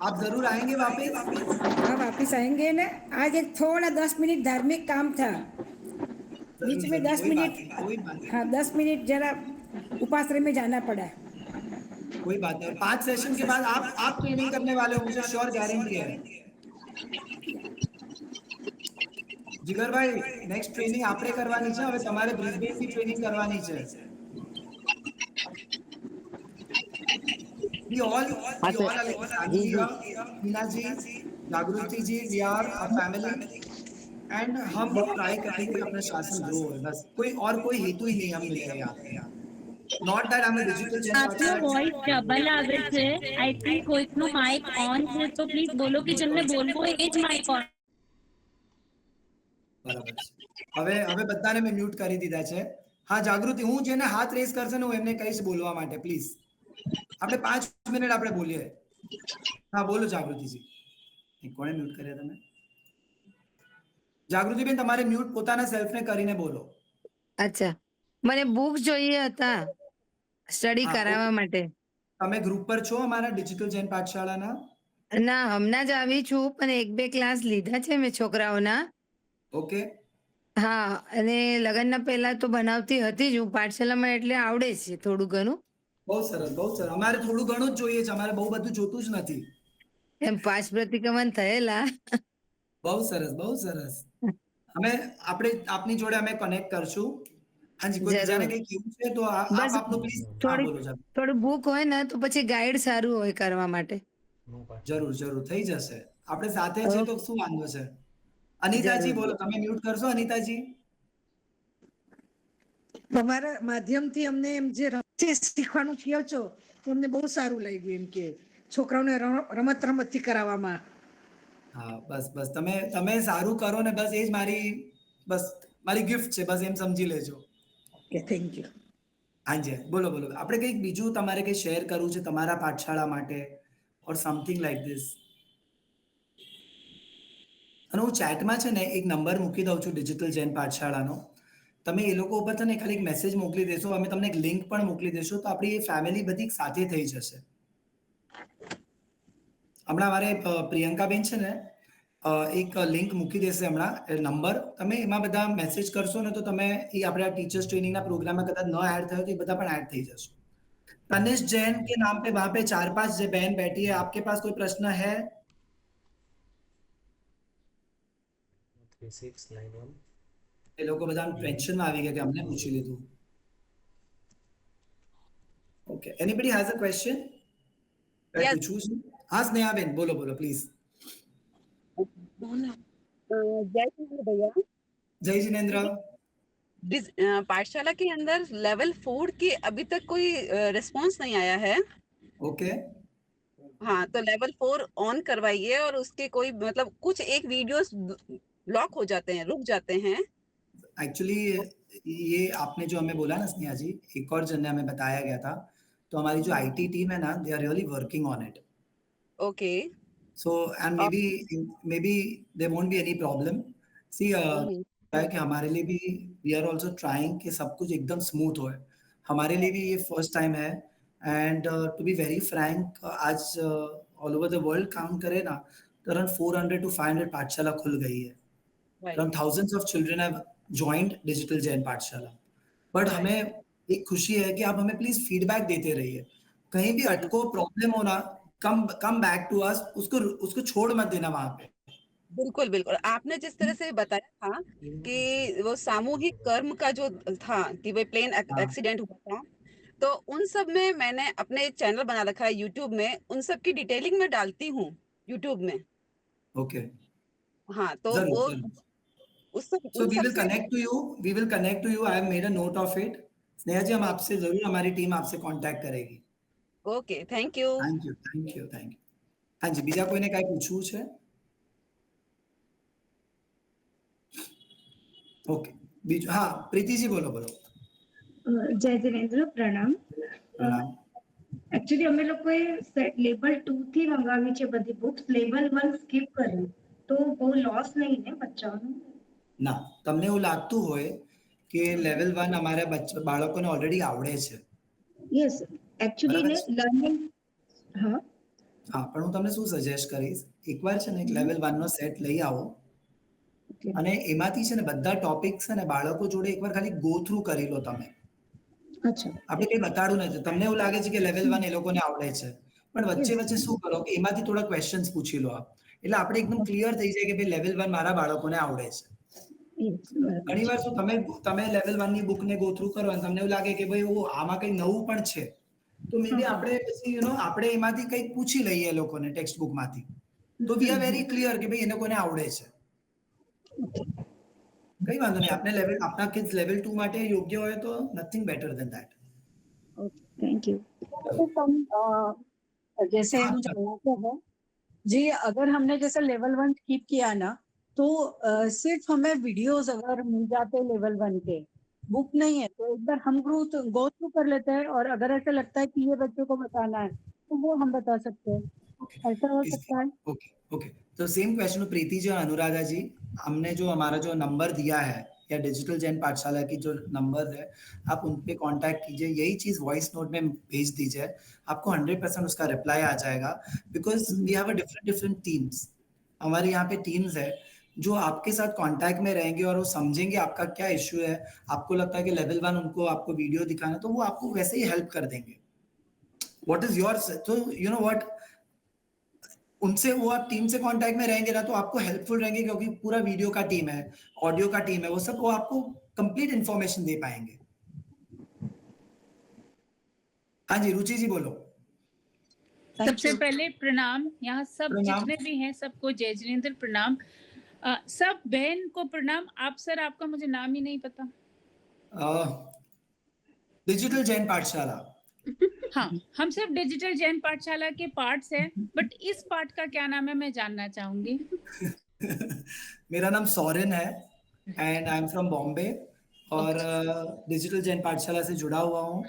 आप जरूर आएंगे वापस? हाँ, वापस आएंगे ना. आज एक थोड़ा 10 मिनट धार्मिक काम था, बीच में 10 मिनट. हाँ, 10 मिनट जरा उपाश्रम में जाना पड़ा. कोई बात नहीं. 5 सेशन के बाद आप ट्रेनिंग करने वाले हो, मुझे श्योर गारंटी है. जिगर भाई, नेक्स्ट ट्रेनिंग आपने करवानी है. હવે તમારે બ્રિસ્બેન ની ટ્રેનિંગ કરવાની છે. We all मीना जी, जागृति जी, we are a family and हम ट्राई करेंगे अपना शासन ग्रो हो. बस कोई हेतु ही नहीं हम मिलेंगे यहाँ. Not that I'm a digital આપનો વોઇસ ડબલ આવે છે. આઈ થિંક કોઈકનું માઇક ઓન છે, તો પ્લીઝ બોલો કે જેમને બોલવું હોય એ જ માઇક ઓન. બરાબર છે. હવે બધાને મેં મ્યુટ કરી દીધા છે. હા જાગૃતિ, હું જેને હાથ રેસ કરશે ને હું એમને કહીશ બોલવા માટે. પ્લીઝ આપણે 5 મિનિટ આપણે બોલીએ. હા બોલો જાગૃતિજી. કોણે મ્યુટ કર્યા તમે? જાગૃતિબેન, તમારે મ્યુટ પોતાના સેલ્ફને કરીને બોલો. અચ્છા, મને બુક જોઈએ હતા સ્ટડી કરાવવા માટે. તમે ગ્રુપ પર છો અમારા ડિજિટલ જૈન પાઠશાળાના? ના, હમણાં જ આવી છું, પણ 1-2 ક્લાસ લીધા છે મેં છોકરાઓના. ઓકે. હા, અને લગ્નના પહેલા તો બનાવતી હતી જ હું પાઠશાલામાં, એટલે આવડે છે થોડું ઘણું. બહુ સરસ, બહુ સરસ. અમારે થોડું ઘણું જ જોઈએ છે, અમારે બહુ બધું જોતું જ નથી. એમ 5 પ્રતિક્રમણ થયેલા. બહુ સરસ, બહુ સરસ. આપણે આપની જોડે અમે કનેક્ટ કરશું. હાજી, કોઈ બીજાને જરૂર. કંઈ કહેવું છે તો આપ બસ આપનું પ્લીઝ. હા, થોડી બોલો સાહેબ. થોડું બુક હોય ને તો પછી ગાઈડ સારું હોય કરવા માટે. જરૂર, જરૂર થઈ જશે. આપણે સાથે છે તો શું વાંધો છે. અનિતાજી જરૂર. બોલો, તમે મ્યુટ કરશો અનિતાજી? તમારા માધ્યમથી અમને એમ જે રમતે શીખવાનું કહો છો તો અમને બહુ સારું લાગ્યું, એમ કે છોકરાઓને રમત રમતથી કરાવવામાં. હા, બસ બસ તમે સારું કરો ને, બસ એ જ મારી ગિફ્ટ છે, બસ એમ સમજી લેજો. Okay, thank you. હાજી, બોલો બોલો. આપણે કંઈક બીજું તમારે કંઈ શેર કરવું છે તમારા પાઠશાળા માટે ઓર સમથિંગ લાઈક ધીસ? અને હું ચેટમાં છે ને એક નંબર મૂકી દઉં છું ડિજિટલ જૈન પાઠશાળાનો. તમે એ લોકો ઉપર છે ને ખાલી એક મેસેજ મોકલી દેશો, અમે તમને એક લિંક પણ મોકલી દેશું, તો આપણી એ ફેમિલી બધી સાથે થઈ જશે. હમણાં મારે પ્રિયંકાબેન છે ને એક લિંક મૂકી દેશે હમણાં, નંબર. તમે એમાં બધા મેસેજ કરશો ને તો તમે એ આપણા ટીચર્स ट्रेनिंगના प्रोग्राम में कदाच न ऐड થયો तो ये બધા પણ ऐड થઈ જશો. तनिष्क जैन के नाम पे वहां पे 4-5 बहन बैठी है. आपके पास कोई प्रश्न है? 3691 એ લોકો બધા ટેન્શનમાં આવી ગયા કે અમને પૂછી લીધું. Okay, anybody has a question? Yes. પૂછવું છે? હા સ્નેહાબેન, બોલો બોલો પ્લીઝ. जय श्री भैया, જય જિનેન્દ્ર. पाठशाला के अंदर लेवल 4 की अभी तक कोई रिस्पांस नहीं आया है. ओके, हाँ, तो लेवल 4 ऑन करवाइए और उसके कोई मतलब कुछ एक वीडियोस ब्लॉक हो जाते हैं, रुक जाते हैं. एक्चुअली ये आपने जो हमें बोला ना स्नेहा जी, एक और जन ने हमें बताया गया था, तो हमारी जो आईटी टीम है ना, they are really working on it. Okay. So and maybe there won't be any problem. See, क्या है कि हमारे लिए भी we are also trying कि सब कुछ एकदम स्मूथ होए. हमारे लिए भी ये फर्स्ट टाइम है, and to be very frank, आज all over the world count करें ना तो अराउंड 400 to 500 पाठशाला खुल गई है. Around thousands of children have joined digital Jain पाठशाला. बट हमें एक खुशी है कि आप हमें प्लीज फीडबैक देते रहिए. कहीं भी अटको, प्रॉब्लम हो ना, कम बैक टू अस. उसको छोड़ मत देना वहां पे. बिल्कुल बिल्कुल, आपने जिस तरह से बताया था कि वो सामूहिक कर्म का जो था कि वो प्लेन हाँ. एक्सीडेंट हुआ था, तो उन सब में मैंने अपने एक चैनल बना रखा है यूट्यूब में, उन सब की डिटेलिंग में डालती हूँ यूट्यूब में. ओके, हाँ, तो जरूर वो जरूर. उस सब So उन we सब will से connect to you. We will connect to you. I have made a note of it. Sneha जी, हम आपसे जरूर, हमारी टीम आपसे कांटेक्ट करेगी. Okay, thank you. Thank you, thank you, thank you. हाँ जी, બીજા કોઈને કાંઈ પૂછવું છે? ઓકે, બીજું? હા, પ્રીતિજી બોલો બોલો. જય જિનેન્દ્ર, પ્રણામ. પ્રણામ. એકચ્યુઅલી અમે લોકોએ લેવલ 2 થી મંગાવી છે બધી બુક્સ, લેવલ 1 સ્કીપ કર્યું, તો બહુ લોસ નહીં ને બચ્ચાઓનું? ના, તમને એવું લાગતું હોય કે લેવલ 1 અમારા બાળકોને ઓલરેડી આવડે છે? યસ, એકચ્યુઅલી બરાબર ને છે. લર્નિંગ. હા, હા, પણ હું તમને શું સજેસ્ટ કરીશ, એકવાર છે ને એક લેવલ 1 નો સેટ લઈ આવો, ઓકે. અને એમાંથી છે ને બધા ટોપિક્સ છે ને બાળકો જોડે એકવાર ખાલી ગો થ્રુ કરી લો તમે. અચ્છા. આપણે કંઈ બતાડવું નથી. તમને એવું લાગે છે કે લેવલ 1 એ લોકોને આવડે છે, પણ વચ્ચે વચ્ચે શું કરો કે એમાંથી થોડા ક્વેશ્ચન્સ પૂછી લો આપ, એટલે આપણે એકદમ ક્લિયર થઈ જાય કે ભાઈ લેવલ 1 મારા બાળકોને આવડે છે. યસ, બરાબર. ઘણીવાર શું તમે લેવલ 1 ની બુકને ગો થ્રુ કરો અને તમને એવું લાગે કે ભાઈ ઓ આમાં કંઈ નવું પણ છે, તો મે બી આપણે પછી આપણે એમાંથી કંઈક પૂછી લઈએ એ લોકોને ટેક્સ્ટ બુકમાંથી, તો વી આર વેરી ક્લિયર કે ભાઈ એ લોકોને આવડે છે. કઈ વાંધો નહીં. આપના કિડ્સ લેવલ 2 માટે યોગ્ય હોય તો nothing better than that. Okay, thank you. जैसे हाँ, मुझे लगता है जी, अगर हमने जैसे लेवल 1 स्किप किया ना, तो सिर्फ हमें वीडियोस अगर मिल जाते लेवल 1 के, बुक नहीं है, तो एक बार हम गो थ्रू कर लेते हैं, और अगर ऐसा लगता है कि ये बच्चों को बताना है तो वो हम बता सकते हैं. ऐसा हो सकता है. ओके ओके, तो सेम क्वेश्चन प्रीति जी और अनुराधा जी, हमने जो हमारा जो नंबर दिया है या डिजिटल जैन पाठशाला की जो नंबर है, आप उन पे कांटेक्ट कीजिए. यही चीज वॉइस नोट में भेज दीजिए, आपको 100% उसका रिप्लाई आ जाएगा. Because we have a different teams. हमारे यहाँ पे टीम्स है जो आपके साथ कांटेक्ट में रहेंगे और वो समझेंगे आपका क्या इश्यू है, आपको लगता है कि लेवल 1 उनको आपको वीडियो दिखाना, तो वो आपको वैसे ही हेल्प कर देंगे। व्हाट इज योर, तो यू नो व्हाट, उनसे वो आप टीम से कांटेक्ट में रहेंगे ना तो आपको हेल्पफुल रहेंगे, क्योंकि पूरा वीडियो का टीम है, ऑडियो का टीम है, वो सब वो आपको कंप्लीट इंफॉर्मेशन दे पाएंगे। हाँ जी, रुचि जी बोलो। सबसे पहले प्रणाम, यहाँ सब प्रणाम। जितने भी हैं सबको जय जिनेंद्र प्रणाम। सब बहन को प्रणाम। आप सर, आपका मुझे नाम ही नहीं पता। डिजिटल जैन पाठशाला। हाँ, हम सब डिजिटल जैन पाठशाला के पार्ट्स हैं, बट इस पार्ट का क्या नाम है मैं जानना चाहूंगी। मेरा नाम सौरेन है and I am from Bombay और डिजिटल जैन पाठशाला से जुड़ा हुआ हूँ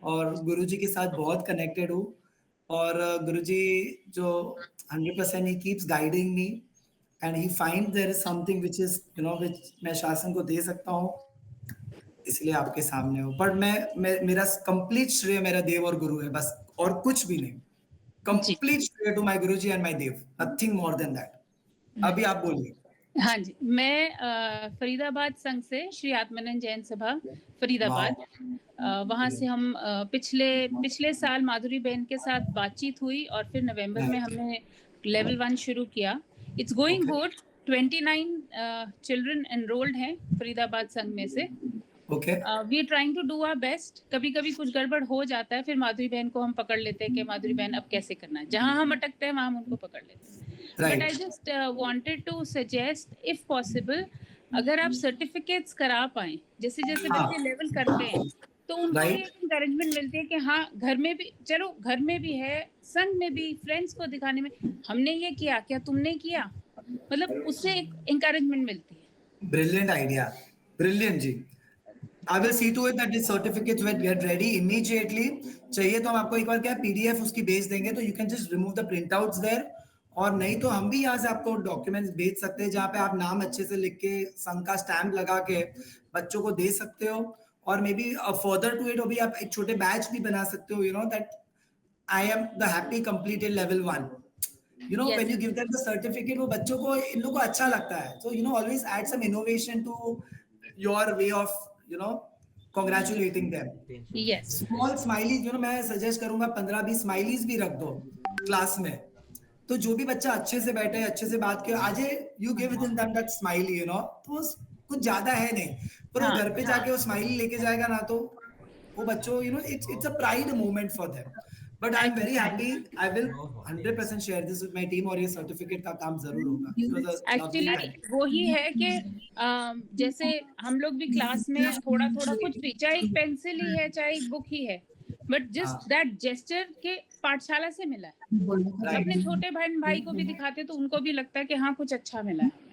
और गुरुजी के साथ बहुत कनेक्टेड हूँ और गुरुजी जो 100% ही keeps guiding me and he find there is something which is you know which मैं शासन को दे सकता हूँ, इसलिए आपके सामने हूँ। पर मैं मेरा कंप्लीट श्रेय मेरा देव और गुरु है, बस और कुछ भी नहीं। कंप्लीट श्रेय to my guruji and my Dev, nothing more than that. अभी आप बोलिए। हाँ जी, मैं फरीदाबाद संघ से, श्री आत्मानंद जैन सभा फरीदाबाद, वहाँ से हम पिछले साल माधुरी बहन के साथ बातचीत हुई और फिर नवंबर में हमने लेवल 1 शुरू किया। It's going good. 29 children enrolled हैं फरीदाबाद संघ में से। We are trying to do our best. कभी कभी कुछ गड़बड़ हो जाता है, फिर माधुरी बहन को हम पकड़ लेते हैं कि माधुरी बहन अब कैसे करना है। जहाँ हम अटकते हैं वहाँ हम उनको पकड़ लेते हैं। But I just wanted to suggest, if possible, अगर आप सर्टिफिकेट्स करा पाए, जैसे जैसे बच्चे लेवल करते हैं तो उनको भी एक इंकरेजमेंट मिलती है कि हाँ घर में भी, चलो घर में भी है, संघ में भी, फ्रेंड्स को दिखाने में हमने ये किया, क्या तुमने किया, मतलब उससे एक इंकरेजमेंट मिलती है। Brilliant idea, brilliant ji. I will see to it that the certificates will get ready immediately। चाहिए तो हम आपको एक बार क्या PDF उसकी भेज देंगे, तो you can just remove the printouts there। और नहीं तो हम भी यहाँ से आपको डॉक्यूमेंट्स भेज सकते हैं, जहाँ पे आप नाम अच्छे से लिख के संघ का स्टैम्प लगा के बच्चों को दे सकते हो। और maybe further to it अभी आप एक छोटे बैच भी बना सकते हो, you know that I am the happy completed level 1, you know when you give them the certificate, वो बच्चों को, इन लोगों को अच्छा लगता है। So you know always add some innovation to your way of you know congratulating them। Yes, small smileys, you know, मैं सजेस्ट करूंगा 15-20 स्माइलीज भी रख दो क्लास में, तो जो भी बच्चा अच्छे से बैठे, अच्छे से बात करे, आज you give them that smiley, you know, तो कुछ ज्यादा है नहीं, पर वो घर पे जाके वो स्माइली लेके जाएगा ना, तो वो बच्चों, you know, it's a pride moment for them. But I am very happy, I will 100% share this with my team और ये सर्टिफिकेट का काम जरूर होगा। एक्चुअली वो ही है कि जैसे हम लोग भी क्लास में थोड़ा थोड़ा कुछ भी, चाहे एक पेंसिल ही है, चाहे एक बुक ही है, बट जस्ट दैट जेस्चर के पाठशाला से मिला है। अपने छोटे बहन भाई को भी दिखाते तो उनको भी लगता है कि हाँ कुछ अच्छा मिला है।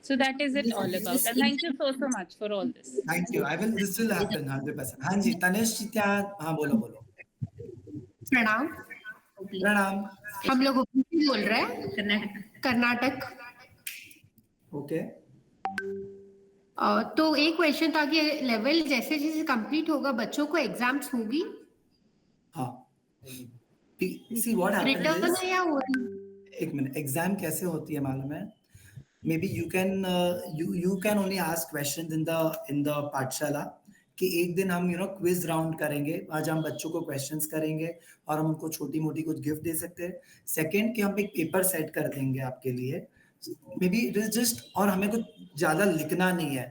So that is it all about. And thank you so much for all this. Thank you. This will happen 100%. हाँ जी, तनेश जी क्या, हाँ बोलो। प्रणाम। प्रणाम। हम लोग बोल रहे हैं कर्नाटक। ओके। तो एक क्वेश्चन था कि लेवल जैसे जैसे कंप्लीट होगा बच्चों को एग्जाम्स होगी? हाँ। See what happens is, return है या वो? एक मिनट, एग्जाम कैसे होती है मालूम है? Maybe you can only ask questions in the पाठशाला कि एक दिन हम क्विज राउंड करेंगे, आज हम बच्चों को क्वेश्चंस करेंगे और हम उनको छोटी मोटी कुछ गिफ्ट दे सकते हैं। सेकंड कि हम एक पेपर सेट कर देंगे आपके लिए, maybe it is just, और हमें कुछ ज्यादा लिखना नहीं है,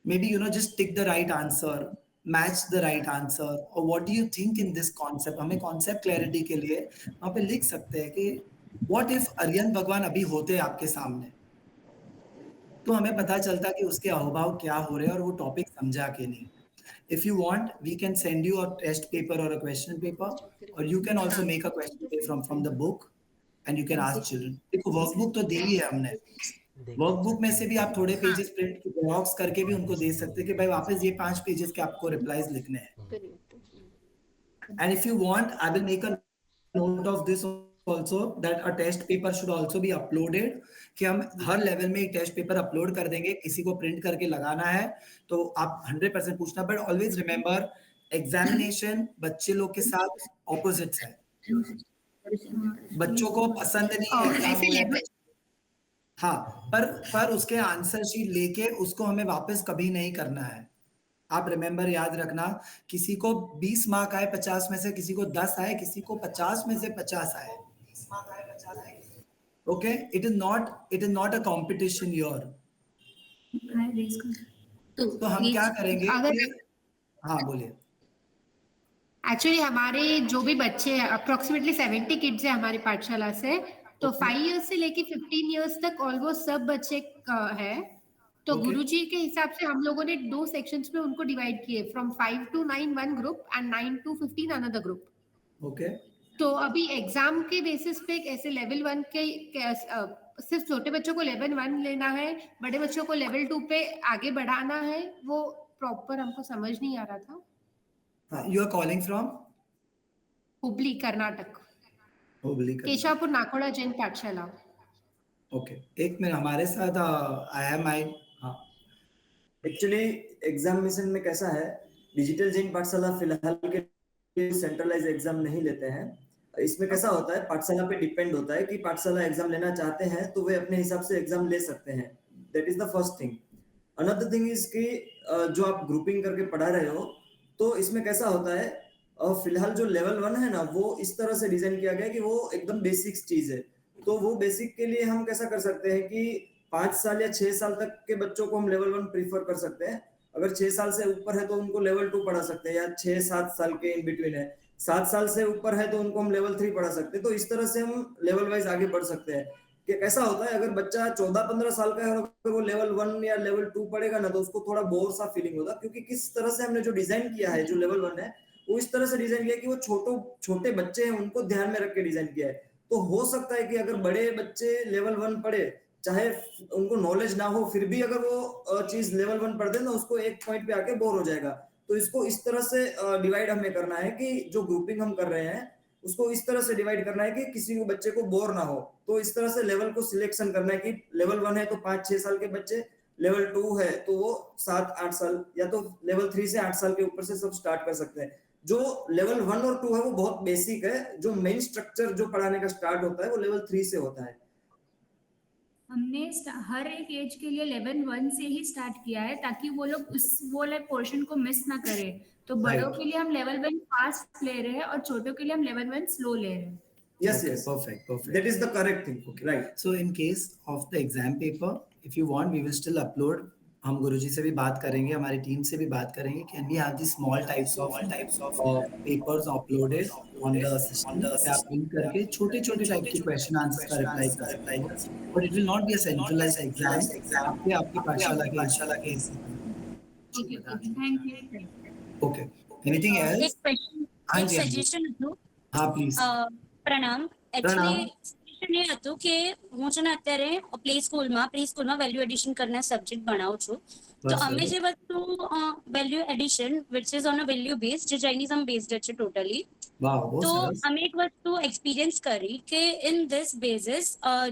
maybe just tick the right answer, match the right answer, और what do you think in this concept. हमें कॉन्सेप्ट क्लैरिटी के लिए वहाँ पे लिख सकते हैं कि व्हाट इफ अरिहंत भगवान अभी होते आपके सामने, तो हमें पता चलता कि उसके अहभाव क्या हो रहे हैं और वो टॉपिक समझा के नहीं। If you want, we can send you a test paper or a question paper, or you can also make a question paper from the book, and you can ask children. देखो workbook तो दी ही है हमने, workbook में से भी आप थोड़े pages print की बॉक्स करके भी उनको दे सकते हैं कि भाई वापस ये 5 पेजेस के आपको रिप्लाईज लिखने हैं। And if you want, I will make a note of this also that a test paper should also be uploaded, कि हम हर लेवल में एक टेस्ट पेपर अपलोड कर देंगे, किसी को प्रिंट करके लगाना है तो आप 100% पूछना, बट ऑलवेज रिमेंबर एग्जामिनेशन बच्चे लोग के साथ ऑपोजिट्स है। बच्चों को पसंद नहीं है हाँ, पर उसके आंसर शीट लेके उसको हमें वापस कभी नहीं करना है। आप रिमेंबर याद रखना, किसी को 20 मार्क आए 50 में से, किसी को 10 आए, किसी को 50 में से 50 आए। Okay, it is not a competition your. तो हम क्या करेंगे कि हाँ बोलिए। एक्चुअली हमारे जो भी बच्चे हैं अप्रोक्सीमेटली 70 किड्स है हमारी पाठशाला से, तो 5 इयर्स से लेके 15 इयर्स तक ऑलमोस्ट सब बच्चे है। तो गुरुजी के हिसाब से हम लोगों ने 2 सेक्शंस में उनको डिवाइड किए, from 5 to 9 one group and 9 to 15 another group. Okay, तो अभी एग्जाम के बेसिस पे ऐसे लेवल 1 के सिर्फ छोटे बच्चों को लेवल 1 लेना है, बड़े बच्चों को लेवल 2 पे आगे बढ़ाना है, वो प्रॉपर हमको समझ नहीं आ रहा था। You are calling from Hubli Karnataka, Keshavpur Nakoda Jain Pathshala. Okay, एक मिनट, हमारे साथ I have my actually examination में कैसा है, डिजिटल जैन पाठशाला फिलहाल के सेंट्रलाइज एग्जाम नहीं लेते हैं। इसमें कैसा होता है, पाठशाला पे डिपेंड होता है कि पाठशाला एग्जाम लेना चाहते हैं तो वे अपने हिसाब से एग्जाम ले सकते हैं। That is the first thing. Another thing is कि जो आप ग्रुपिंग करके पढ़ा रहे हो, तो इसमें कैसा होता है, फिलहाल जो लेवल 1 है ना, वो इस तरह से डिजाइन किया गया है कि वो एकदम बेसिक चीज है। तो वो बेसिक के लिए हम कैसा कर सकते हैं कि 5 साल या 6 साल तक के बच्चों को हम लेवल 1 प्रीफर कर सकते हैं। अगर 6 साल से ऊपर है तो उनको लेवल 2 पढ़ा सकते हैं, या 6-7 साल के इन बिटवीन है, 7 साल से ऊपर है तो उनको हम लेवल 3 पढ़ा सकते हैं। तो इस तरह से हम लेवल वाइज आगे बढ़ सकते हैं। कि कैसा होता है, अगर बच्चा 14-15 साल का है और अगर वो लेवल 1 या लेवल 2 पढ़ेगा ना, तो उसको थोड़ा बोर सा फीलिंग होगा, क्योंकि किस तरह से हमने जो डिजाइन किया है, जो लेवल 1 है, वो इस तरह से डिजाइन किया है कि वो छोटे बच्चे हैं उनको ध्यान में रख के डिजाइन किया है। तो हो सकता है कि अगर बड़े बच्चे लेवल 1 पढ़े, चाहे उनको नॉलेज ना हो, फिर भी अगर वो चीज लेवल 1 पढ़ दे ना, उसको एक पॉइंट पे आके बोर हो जाएगा। तो इसको इस तरह से डिवाइड हमें करना है कि जो ग्रुपिंग हम कर रहे हैं उसको इस तरह से डिवाइड करना है कि किसी को बच्चे को बोर ना हो। तो इस तरह से लेवल को सिलेक्शन करना है कि लेवल 1 है तो 5-6 साल के बच्चे, लेवल 2 है तो वो 7-8 साल, या तो लेवल 3 से 8 साल के ऊपर से सब स्टार्ट कर सकते हैं। जो लेवल 1 और 2 है वो बहुत बेसिक है। जो मेन स्ट्रक्चर जो पढ़ाने का स्टार्ट होता है वो लेवल 3 से होता है। हमने हर एक एज के लिए लेवल 1 से ही स्टार्ट किया है, ताकि वो लोग वो पोर्शन को मिस ना करें। तो बड़ों के लिए हम लेवल 1 फास्ट ले रहे हैं और छोटों के लिए हम लेवल 1 स्लो ले रहे हैं। Yes, perfect. That is the correct thing. Okay, right. So in case of the exam paper, if you want, we will still upload. हम गुरुजी से भी बात करेंगे, हमारी टीम से भी बात करेंगे, can we have the small types of papers uploaded on the system, आप प्रिंट करके छोटे-छोटे टाइप के क्वेश्चन आंसर का रिप्लाई कर सकते हैं। But it will not be a centralised exam, आपकी पाठशाला के okay, thank you. Okay, anything else? एक क्वेश्चन, एक सजेशन હતું। हाँ प्लीज। પ્રણામ। एक्चुअली સજેશન એ હતું કે હું છે ને અત્યારે પ્રી સ્કૂલમાં વેલ્યુ એડિશન કરના સબ્જેક્ટ ભણાવું છું। તો અમે જે વસ્તુ value addition which is on a value base, જે જૈનિઝમ બેઝડ છે ટોટલી, તો અમે એક વસ્તુ એક્સપિરિયન્સ કરી કે ઇન ધીસ બેઝિસ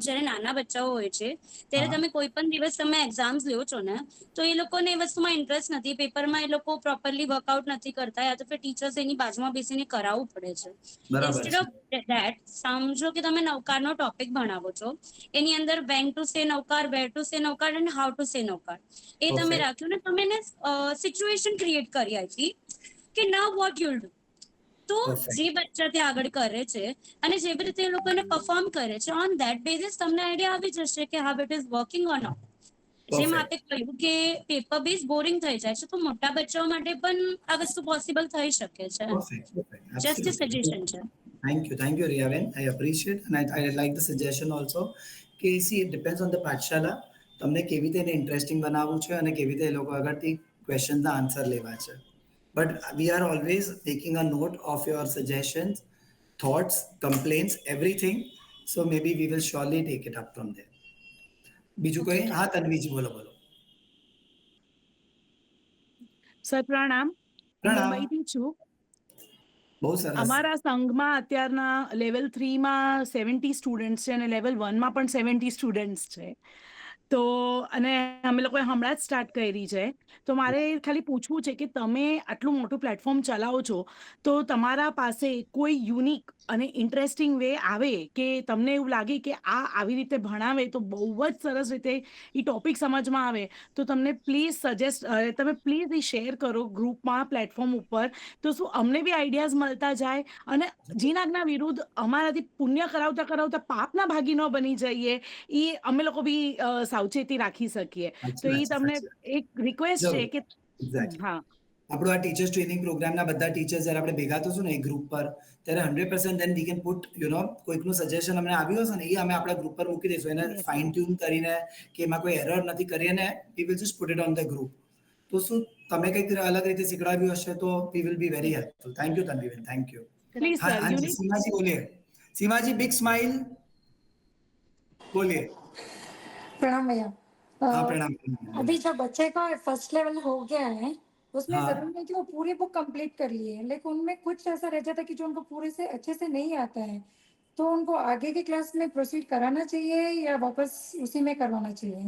જ્યારે નાના બચ્ચાઓ હોય છે ત્યારે તમે કોઈ પણ દિવસ તમે એક્ઝામ્સ લ્યો છો ને, તો એ લોકોને એ વસ્તુમાં ઇન્ટરેસ્ટ નથી, પેપરમાં એ લોકો પ્રોપરલી વર્કઆઉટ નથી કરતા, યા તો ફિર ટીચર્સ એની બાજુમાં બેસીને કરાવવું પડે છે। ઇન્સ્ટેડ ઓફ ધેટ, સમજો કે તમે નવકારનો ટોપિક ભણાવો છો, એની અંદર went to say Navkar, wear to say Navkar and how to say નવકાર, એ તમે રાખ્યું ને, તમે એને સિચ્યુએશન ક્રિએટ કરી આપી કે નાઉ વોટ યુલ ડુ। તો જે બચ્ચા ત્યાં આગળ કરે છે અને જેવી રીતે એ લોકો એને પરફોર્મ કરે છે, ઓન ધેટ બેઝિસ તમને આઈડિયા આવી જશે કે how it is working or not. જેમ આપે કહ્યું કે પેપર બેઝ બોરિંગ થઈ જાય છે, તો મોટા બચ્ચાઓ માટે પણ આ વસ્તુ પોસિબલ થઈ શકે છે। જસ્ટ અ સજેશન છે। Thank you, Riyaven. I appreciate and I like the suggestion also. કે see, it depends on the પાઠશાલા, તમને કેવી રીતે એને ઇન્ટરેસ્ટિંગ બનાવવું છે અને કેવી રીતે એ લોકો આગળથી ક્વેશ્ચનના આન્સર લેવા છે। But we are always taking a note of your suggestions, thoughts, complaints, everything. So maybe we will surely take it up from there. બીજું કોઈ? હા તન્વીજી બોલો। સર પ્રણામ, મુંબઈથી છું। બહુ સરસ। અમારા સંઘમાં અત્યારના લેવલ 3 માં 70 સ્ટુડન્ટ્સ છે અને લેવલ 1 માં પણ 70 સ્ટુડન્ટ્સ છે। તો અને અમે લોકોએ હમણાં જ સ્ટાર્ટ કરી છે. તો મારે ખાલી પૂછવું છે કે તમે આટલું મોટું પ્લેટફોર્મ ચલાવો છો તો તમારા પાસે કોઈ યુનિક અને ઇન્ટરેસ્ટિંગ વે આવે કે તમને એવું લાગે કે આ આવી રીતે ભણાવે તો બહુ જ સરસ રીતે એ ટોપિક સમજમાં આવે તો તમને પ્લીઝ સજેસ્ટ તમે પ્લીઝ એ શેર કરો ગ્રુપમાં પ્લેટફોર્મ ઉપર તો શું અમને બી આઈડિયાઝ મળતા જાય અને જીનાગના વિરુદ્ધ અમારાથી પુણ્ય કરાવતા કરાવતા પાપના ભાગી ન બની જઈએ એ અમે લોકો બી સાવચેતી રાખી શકીએ. તો એ તમને એક રિક્વેસ્ટ છે કે હા આપણું આ ટીચર્સ ટ્રેનિંગ પ્રોગ્રામના બધા ટીચર્સ જ્યારે આપણે ભેગા થશું ને એ ગ્રુપ પર ત્યારે 100% ધેન વી કેન પુટ કોઈકનું સજેશન અમને આવ્યું હશે ને એ અમે આપણા ગ્રુપ પર મૂકી દઈશું એને ફાઇન ટ્યુન કરીને કે એમાં કોઈ એરર નથી કરીને we will just put it on the group. તો શું તમે કંઈક અલગ રીતે શીખડાવ્યું હશે તો we will be very helpful. Thank you તન્વીબેન, થેન્ક યુ. हाँ जी सीमा जी बोलिए. सीमा जी बिग स्माइल बोलिए. प्रणाम भैया. हाँ प्रणाम. अभी जब बच्चे का फर्स्ट लेवल हो गया है उसमें हाँ. जरूरी है कि वो पूरी बुक कंप्लीट कर लिए, लेकिन उनमें कुछ ऐसा रह जाता है कि जो उनको पूरे से अच्छे से नहीं आता है, तो उनको आगे की क्लास में प्रोसीड कराना चाहिए या वापस उसी में करवाना चाहिए?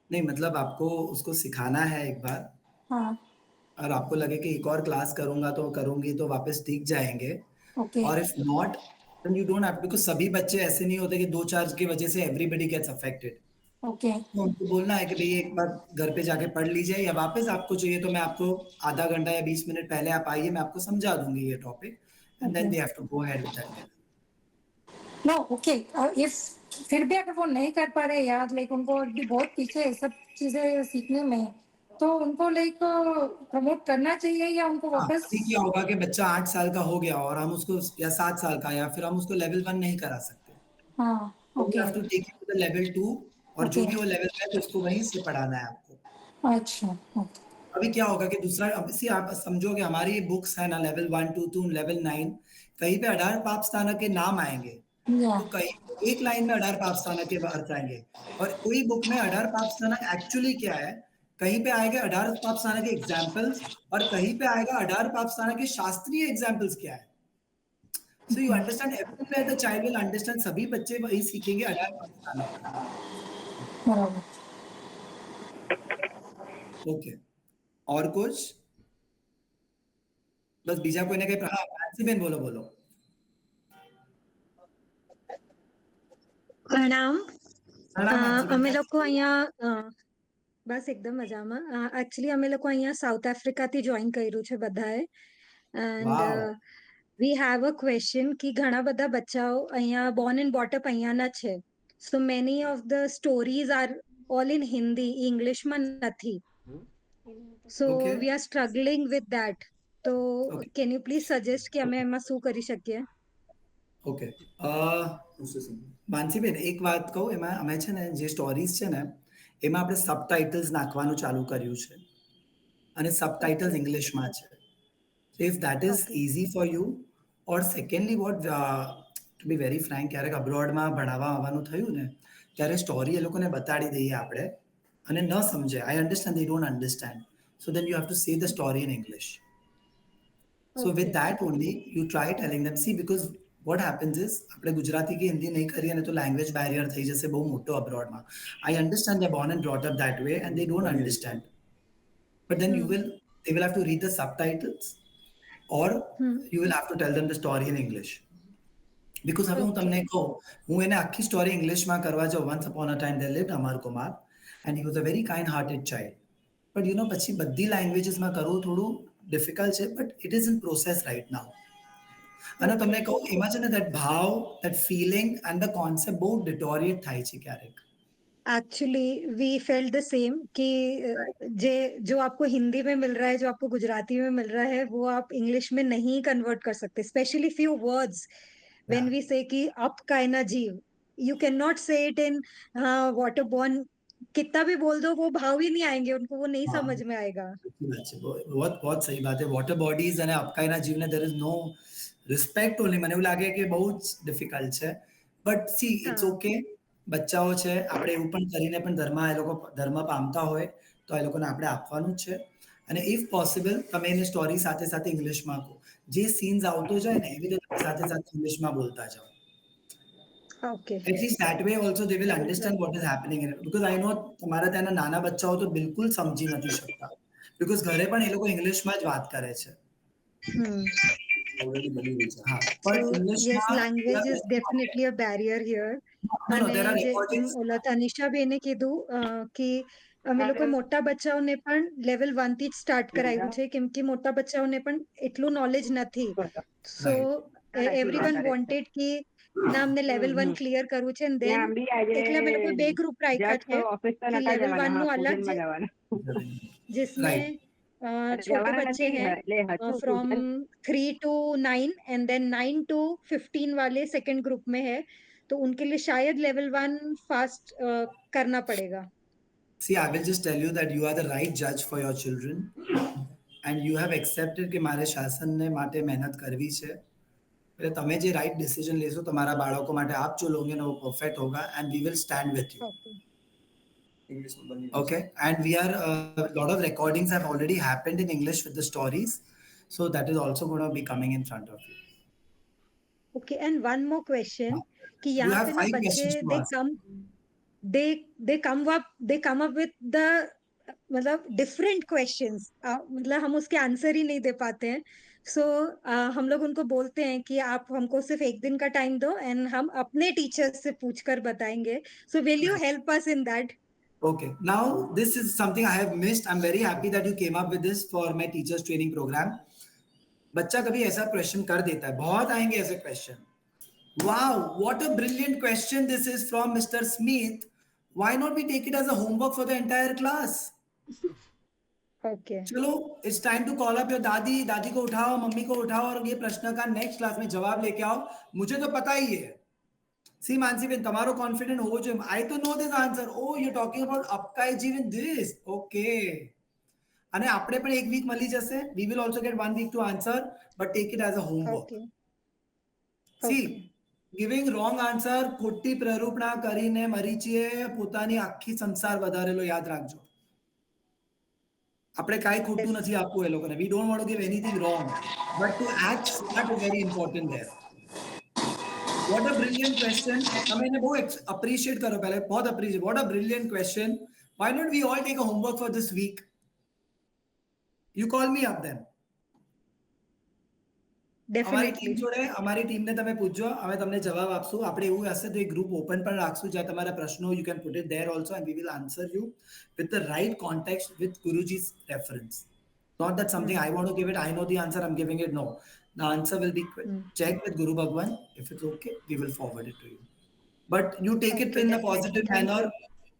नहीं मतलब आपको उसको सिखाना है एक बार. हाँ. और आपको लगे कि एक और क्लास करूंगा तो करूंगी तो वापस सीख जाएंगे. Okay. और if not then you don't have, because सभी बच्चे ऐसे नहीं होते कि 2-4 की वजह से एवरीबॉडी गेट्स अफेक्टेड. ओके. तो उनको बोलना है कि भाई एक बार घर पे जाके पढ़ लीजिए या वापस आपको चाहिए तो मैं आपको आधा घंटा या 20 मिनट पहले आप आइए, मैं आपको समझा दूंगी ये topic and then they have to go ahead with that. No okay. If फिर भी अगर वो नहीं कर पा रहे याद, लाइक उनको अभी बहुत पीछे है सब चीजें सीखने में, तो उनको लाइक प्रमोट करना चाहिए या उनको वापस? अभी क्या होगा कि बच्चा 8 साल का हो गया और हम उसको या 7 साल का या फिर हम उसको लेवल 1 नहीं करा सकते. हाँ. Okay. Have to take it to the level 2 और जो भी वो लेवल है तो उसको वहीं से पढ़ाना है आपको. अच्छा. अभी क्या होगा कि दूसरा, अब इसी आप समझोगे हमारी बुक्स है ना लेवल 1 2 लेवल 9, कहीं पे अडार पापस्थाना के नाम आएंगे तो कहीं एक लाइन में अडार पापस्थाना के अर्थ आएंगे और कोई बुक में अडार पापस्थाना एक्चुअली क्या है, कहीं पे आएगा अडार पापस्थाना के एग्जाम्पल्स और कहीं पे आएगा अडार पापस्थाना के शास्त्रीय एग्जाम्पल्स क्या है. So you understand everywhere the child will understand, सभी बच्चे वही सीखेंगे अडार पापस्थाना. ओके. और कुछ बस बीजा कोई ने कहीं नांसी बेन बोलो बोलो. પ્રણામ. અમે લોકો અહીંયા બસ એકદમ મજામાં. એકચ્યુઅલી અમે લોકો અહીંયા સાઉથ આફ્રિકાથી જોઈન કર્યું છે બધાએ and we have a question કે ઘણા બધા બચ્ચાઓ અહીંયા બોર્ન એન્ડ બોટઅપ અહીંયાના છે, so many of the stories are all in Hindi, ઇંગ્લિશમાં નથી. So we are struggling with that. તો કેન યુ પ્લીઝ સજેસ્ટ કે અમે એમાં શું કરી શકીએ? ઓકે. માનસીબેન એક વાત કહું, એમાં અમે છે ને જે સ્ટોરીઝ છે ને એમાં આપણે સબટાઇટલ્સ નાખવાનું ચાલુ કર્યું છે અને સબટાઇટલ્સ ઇંગ્લિશમાં છે. સો if that is easy for you, or secondly vote two be very Frank, ક્યારેક અબ્રોડમાં ભણાવવા આવવાનું થયું ને ત્યારે સ્ટોરી એ લોકોને બતાડી દઈએ આપણે અને ન સમજે, I understand, they don't understand, so then you have to say the story in English. So with that only you try telling them, see, because what happens is આપણે ગુજરાતી કે હિન્દી નહીં કરીએ ને તો લેંગ્વેજ બેરિયર થઈ જશે બહુ મોટો અબ્રોડમાં. I understand they're born and brought up that way and they don't understand, but then they will have to read the subtitles or you will have to tell them the story in English. Because હવે હું તમને કહું, હું એને આખી story ઇંગ્લિશમાં કરવા જાઉં, once upon a time there lived Amar Kumar and he was a very kind hearted child, but you know પછી બધી લેંગ્વેજીસમાં કરવું થોડું ડિફિકલ્ટ છે, but it is in process right now. અને તમને કહું એમાં છે ને that ભાવ, that feeling and the concept બહુ deteriorate થાય છે ક્યારેક. Actually we felt the same कि जो आपको हिंदी में मिल रहा है, जो आपको गुजराती में मिल रहा है, वो आप इंग्लिश में नहीं कन्वर्ट कर सकते. Specially few words when we say कि अप का है ना जीव, you can not say it in water born. कितना भी बोल दो वो भाव ही नहीं आएंगे उनको, वो नहीं समझ में आएगा. बहुत बहुत सही बात है. वॉटर बॉडीज અને અપકાઈના જીવને there is no respect only. મને એવું લાગે કે બહુ જ ડિફિકલ્ટ છે, બટ સી ઇટ્સ ઓકે. બચ્ચાઓ છે, આપણે એવું પણ કરીને પણ એ લોકો ધર્મ પામતા હોય તો એ લોકોને આપણે આપવાનું જ છે. અને ઇફ પોસિબલ તમે એને સ્ટોરી સાથે સાથે ઇંગ્લિશમાં કહો, જે સીન્સ આવતો જાય ને એવી રીતે સાથે સાથે ઇંગ્લિશમાં બોલતા જાઓ. Okay. At least that way also they will understand what is happening in it. Because I know તમારા ત્યાંના નાના બચ્ચાઓ તો બિલકુલ સમજી નથી શકતા. Because ઘરે પણ એ લોકો ઇંગ્લિશમાં જ વાત કરે છે. Already બની ગઈ છે. હા. પણ So, yes, ઇંગ્લિશમાં language is definitely a barrier here. No, there are અને જે recordings. ઓલા તનિષાબેને કીધું કે અમે લોકોએ મોટા બચ્ચાઓને પણ લેવલ 1 થી જ સ્ટાર્ટ કરાવ્યું છે કેમ કે મોટા બચ્ચાઓને પણ એટલું નોલેજ નથી. સો એવરીવન વોન્ટેડ કે ના અમને લેવલ 1 ક્લિયર કરવું છે and then એટલે અમે લોકો બે ગ્રુપ રાખ્યા છે कि लेवल 1 નું अलग जिसमें छोटे बच्चे हैं from 3 to 9 and then 9 to 15 वाले सेकंड ग्रुप में है तो उनके लिए शायद लेवल 1 फास्ट करना पड़ेगा. See, I will just tell you that you are the right judge for your children and you have accepted કે મારે શાસનને માટે મહેનત કરવી છે. એટલે તમે જે રાઈટ ડિસિઝન લેશો તમારા બાળકો માટે આપ જો લોगे ना वो परफेक्ट होगा and we will stand with you. Okay, and we are a lot of recordings have already happened in English with the stories, so that is also going to be coming in front of you. Okay, and one more question कि You यहाँ have पे ना 5 बच्चे questions to ask. they come up with the मतलब different questions मतलब हम उसके answer ही नहीं दे पाते हैं. सो हम लोग उनको बोलते हैं कि आप हमको सिर्फ एक दिन का टाइम दो एंड हम अपने टीचर्स से पूछकर बताएंगे. So will you help us in that? Okay, now this is something I have missed. I'm very happy that you came up with this for my teachers training program. बच्चा कभी ऐसा question कर देता है, बहुत आएंगे ऐसे question. Wow, what a brilliant question this is from Mr. Smith. Why not we take it as a homework for the entire class? Okay. चलो, it's time to call up your दादी. दादी को उठाओ, मम्मी को उठाओ और ये प्रश्न का नेक्स्ट क्लास में जवाब लेके आओ. मुझे तो पता ही है. See, Mansi Ben, તમારો confident હોવો જોઈએ. I to know this answer. Oh, you're talking about Apkai Jeevan this. Okay. અને આપણે પણ એક વીક મળી જશે. We will also get 1 week to answer, but take it as a homework. Okay. See, giving wrong answer ખોટી પ્રરૂપણા કરીને મરીચીએ પોતાની આખી સંસાર વધારેલો યાદ રાખજો. આપણે કાઈ ખોટું નથી આપવું એ લોકોને. We don't want to give anything wrong, but to act smart is very important there. What a brilliant question. તમે એને બહુ appreciate કરો પહેલા. बहुत appreciate. What a brilliant question. Why don't we all take a homework for this week? You call me up then. અમારી team જોડે અમારી ટીમને તમે પૂછજો, અમે તમને જવાબ આપશું. આપણે એવું હશે તો એક ગ્રુપ ઓપન પણ રાખશું જ્યાં તમારા પ્રશ્નો you can put it there also and we will answer you with the right context with Guruji's reference. Not that something I want to give it, I know the answer, I'm giving it. No. The answer will be checked with Guru Bhagwan. If it's okay, we will forward it to you. But you take it in a positive manner.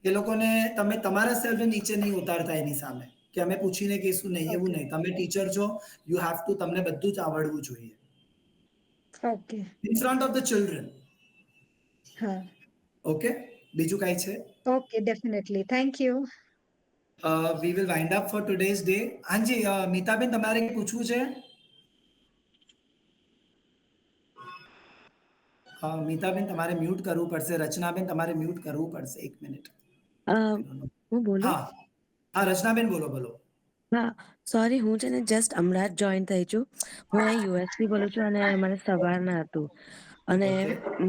એ લોકોને તમે તમારા self નીચે નહીં ઉતારતા એની સામે કે અમે પૂછીને કહીશું નહીં, એવું નહીં. તમે ટીચર છો, you have to તમને બધું જ આવડવું જોઈએ. Okay. In front of the children. હા. Okay? બીજું કાઈ છે? Okay, definitely. Thank you. We will wind up for today's day. હાજી, મીતાબેન તમારે પૂછવું છે? મીતાબેન તમારે મ્યુટ કરવું પડશે. રચનાબેન તમારે મ્યુટ કરવું પડશે. 1 મિનિટ. હું બોલું? હા, રચનાબેન બોલો બોલો. હા, સોરી, હું છે ને જસ્ટ હમણાં જ જોઈન થઈ છું. હું અહીં યુએસથી બોલું છું અને મને સવારના હતું અને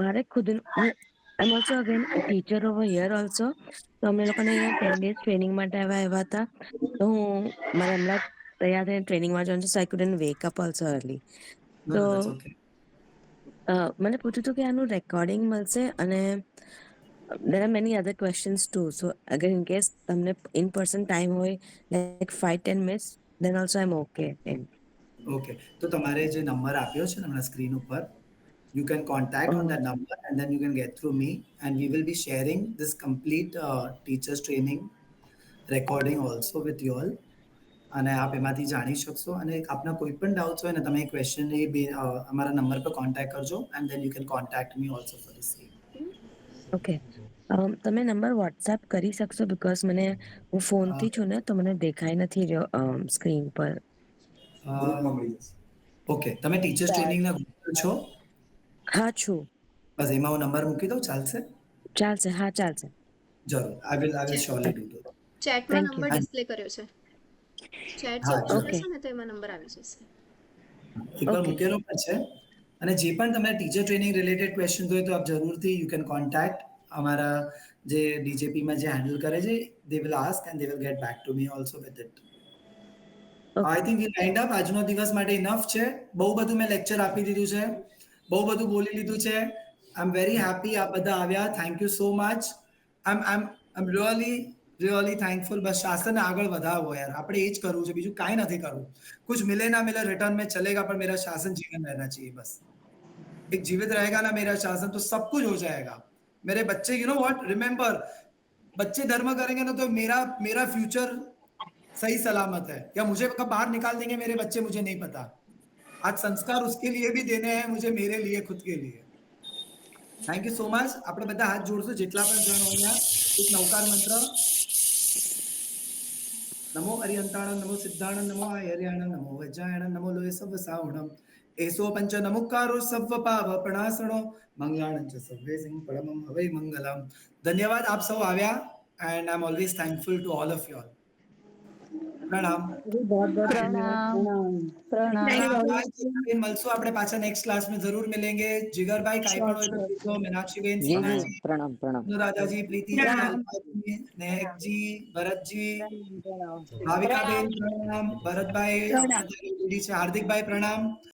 મારે ખુદ I am also again teacher over here also. તો અમે લોકોને અહીંયા 10 days ટ્રેનિંગ માટે આવ્યા હતા. તો હું મારે હમણાં તૈયાર થઈને ટ્રેનિંગમાં જવાનું છે. So I couldn't wake up also early. તો મને પૂછ્યું હતું કે આનું રેકોર્ડિંગ મળશે અને there are many other questions too. So again, in case તમને in person time હોય like 5-10 minutes, then also I'm okay. Okay. તો તમારે જે નંબર આપ્યો છે ને હમણાં સ્ક્રીન ઉપર, you can contact on that number and then you can get through me and we will be sharing this complete teachers training recording also with you all. અને આપ એમાંથી જાણી શકશો અને આપના કોઈ પણ ડાઉટ્સ હોય ને તમે ક્વેશ્ચન એ અમારા નંબર પર કોન્ટેક્ટ કરજો and then you can contact me also for the same. Okay. તમે નંબર વોટ્સએપ કરી શકશો બીકોઝ મને હું ફોનથી છું ને તો મને દેખાઈ નથી રહ્યો સ્ક્રીન પર. ઓકે, તમે ટીચર્સ ટ્રેનિંગના ગ્રુપ છો? હા છું. બસ એમાં હું નંબર મૂકી દઉં, ચાલશે? ચાલશે, હા ચાલશે. જરૂર, I will surely do that. ચેટમાં નંબર ડિસ્પ્લે કર્યો છે. ચેટ ચેક કરશો ને તો એમાં નંબર આવી જશે. એકવાર મૂકેલો પણ છે. અને જે પણ તમને ટીચર ટ્રેનિંગ રિલેટેડ ક્વેશ્ચન હોય તો આપ જરૂરથી યુ કેન કોન્ટેક્ટ અમારા જે ડીજેપી માં જે હેન્ડલ કરે છે, they will ask and they will get back to me also with it. I think we lined up. આજનો દિવસ માટે ઇનફ છે. બહુ બધું મેં લેક્ચર આપી દીધું છે, બહુ બધું બોલી લીધું છે. આઈ એમ વેરી હેપી આપ બધા આવ્યા. Thank you so much. I am really thankful. बस शासन ने आगे बढ़ाओ यार, આપણે એ જ કરવું છે, બીજું કાંઈ નથી કરવું. कुछ मिले ना मिले रिटर्न में चलेगा, पर मेरा शासन जीवन रहना चाहिए. बस एक जीवित रहेगा ना मेरा शासन तो सब कुछ हो जाएगा. मेरे बच्चे यू नो व्हाट रिमेंबर, बच्चे धर्म करेंगे ना तो मेरा फ्यूचर सही सलामत है. या मुझे कब बाहर निकाल देंगे मेरे बच्चे मुझे नहीं पता. आज संस्कार उसके लिए भी देने हैं मुझे, मेरे लिए, खुद के लिए. Thank you so much. આપણે બધા હાથ જોડશું જેટલા પણ જણ હોય. એક નવકાર મંત્ર. नमो अरियंताण नमो सिद्धाण नमो आयर्याण नमो वज्रायण नमो लोय सब सावणम एसो पंच नमुकारो सब पाव प्रणासणो मंगलाणं च सर्वे सिंह परमं हवै मंगलम. धन्यवाद आप सब આવ્યા and I'm always thankful to all of you all. પ્રણામ. મળશું આપણે પાછા નેક્સ્ટ ક્લાસ में जरूर मिलेंगे. जिगर भाई काई पण હોય તો પૂછો. मीनाक्षी बेन, प्रणाम प्रणाम. राजा जी, प्रीति जी, नेहक जी, भरत जी, भाविका बेन प्रणाम, भरत भाई, हार्दिक भाई प्रणाम.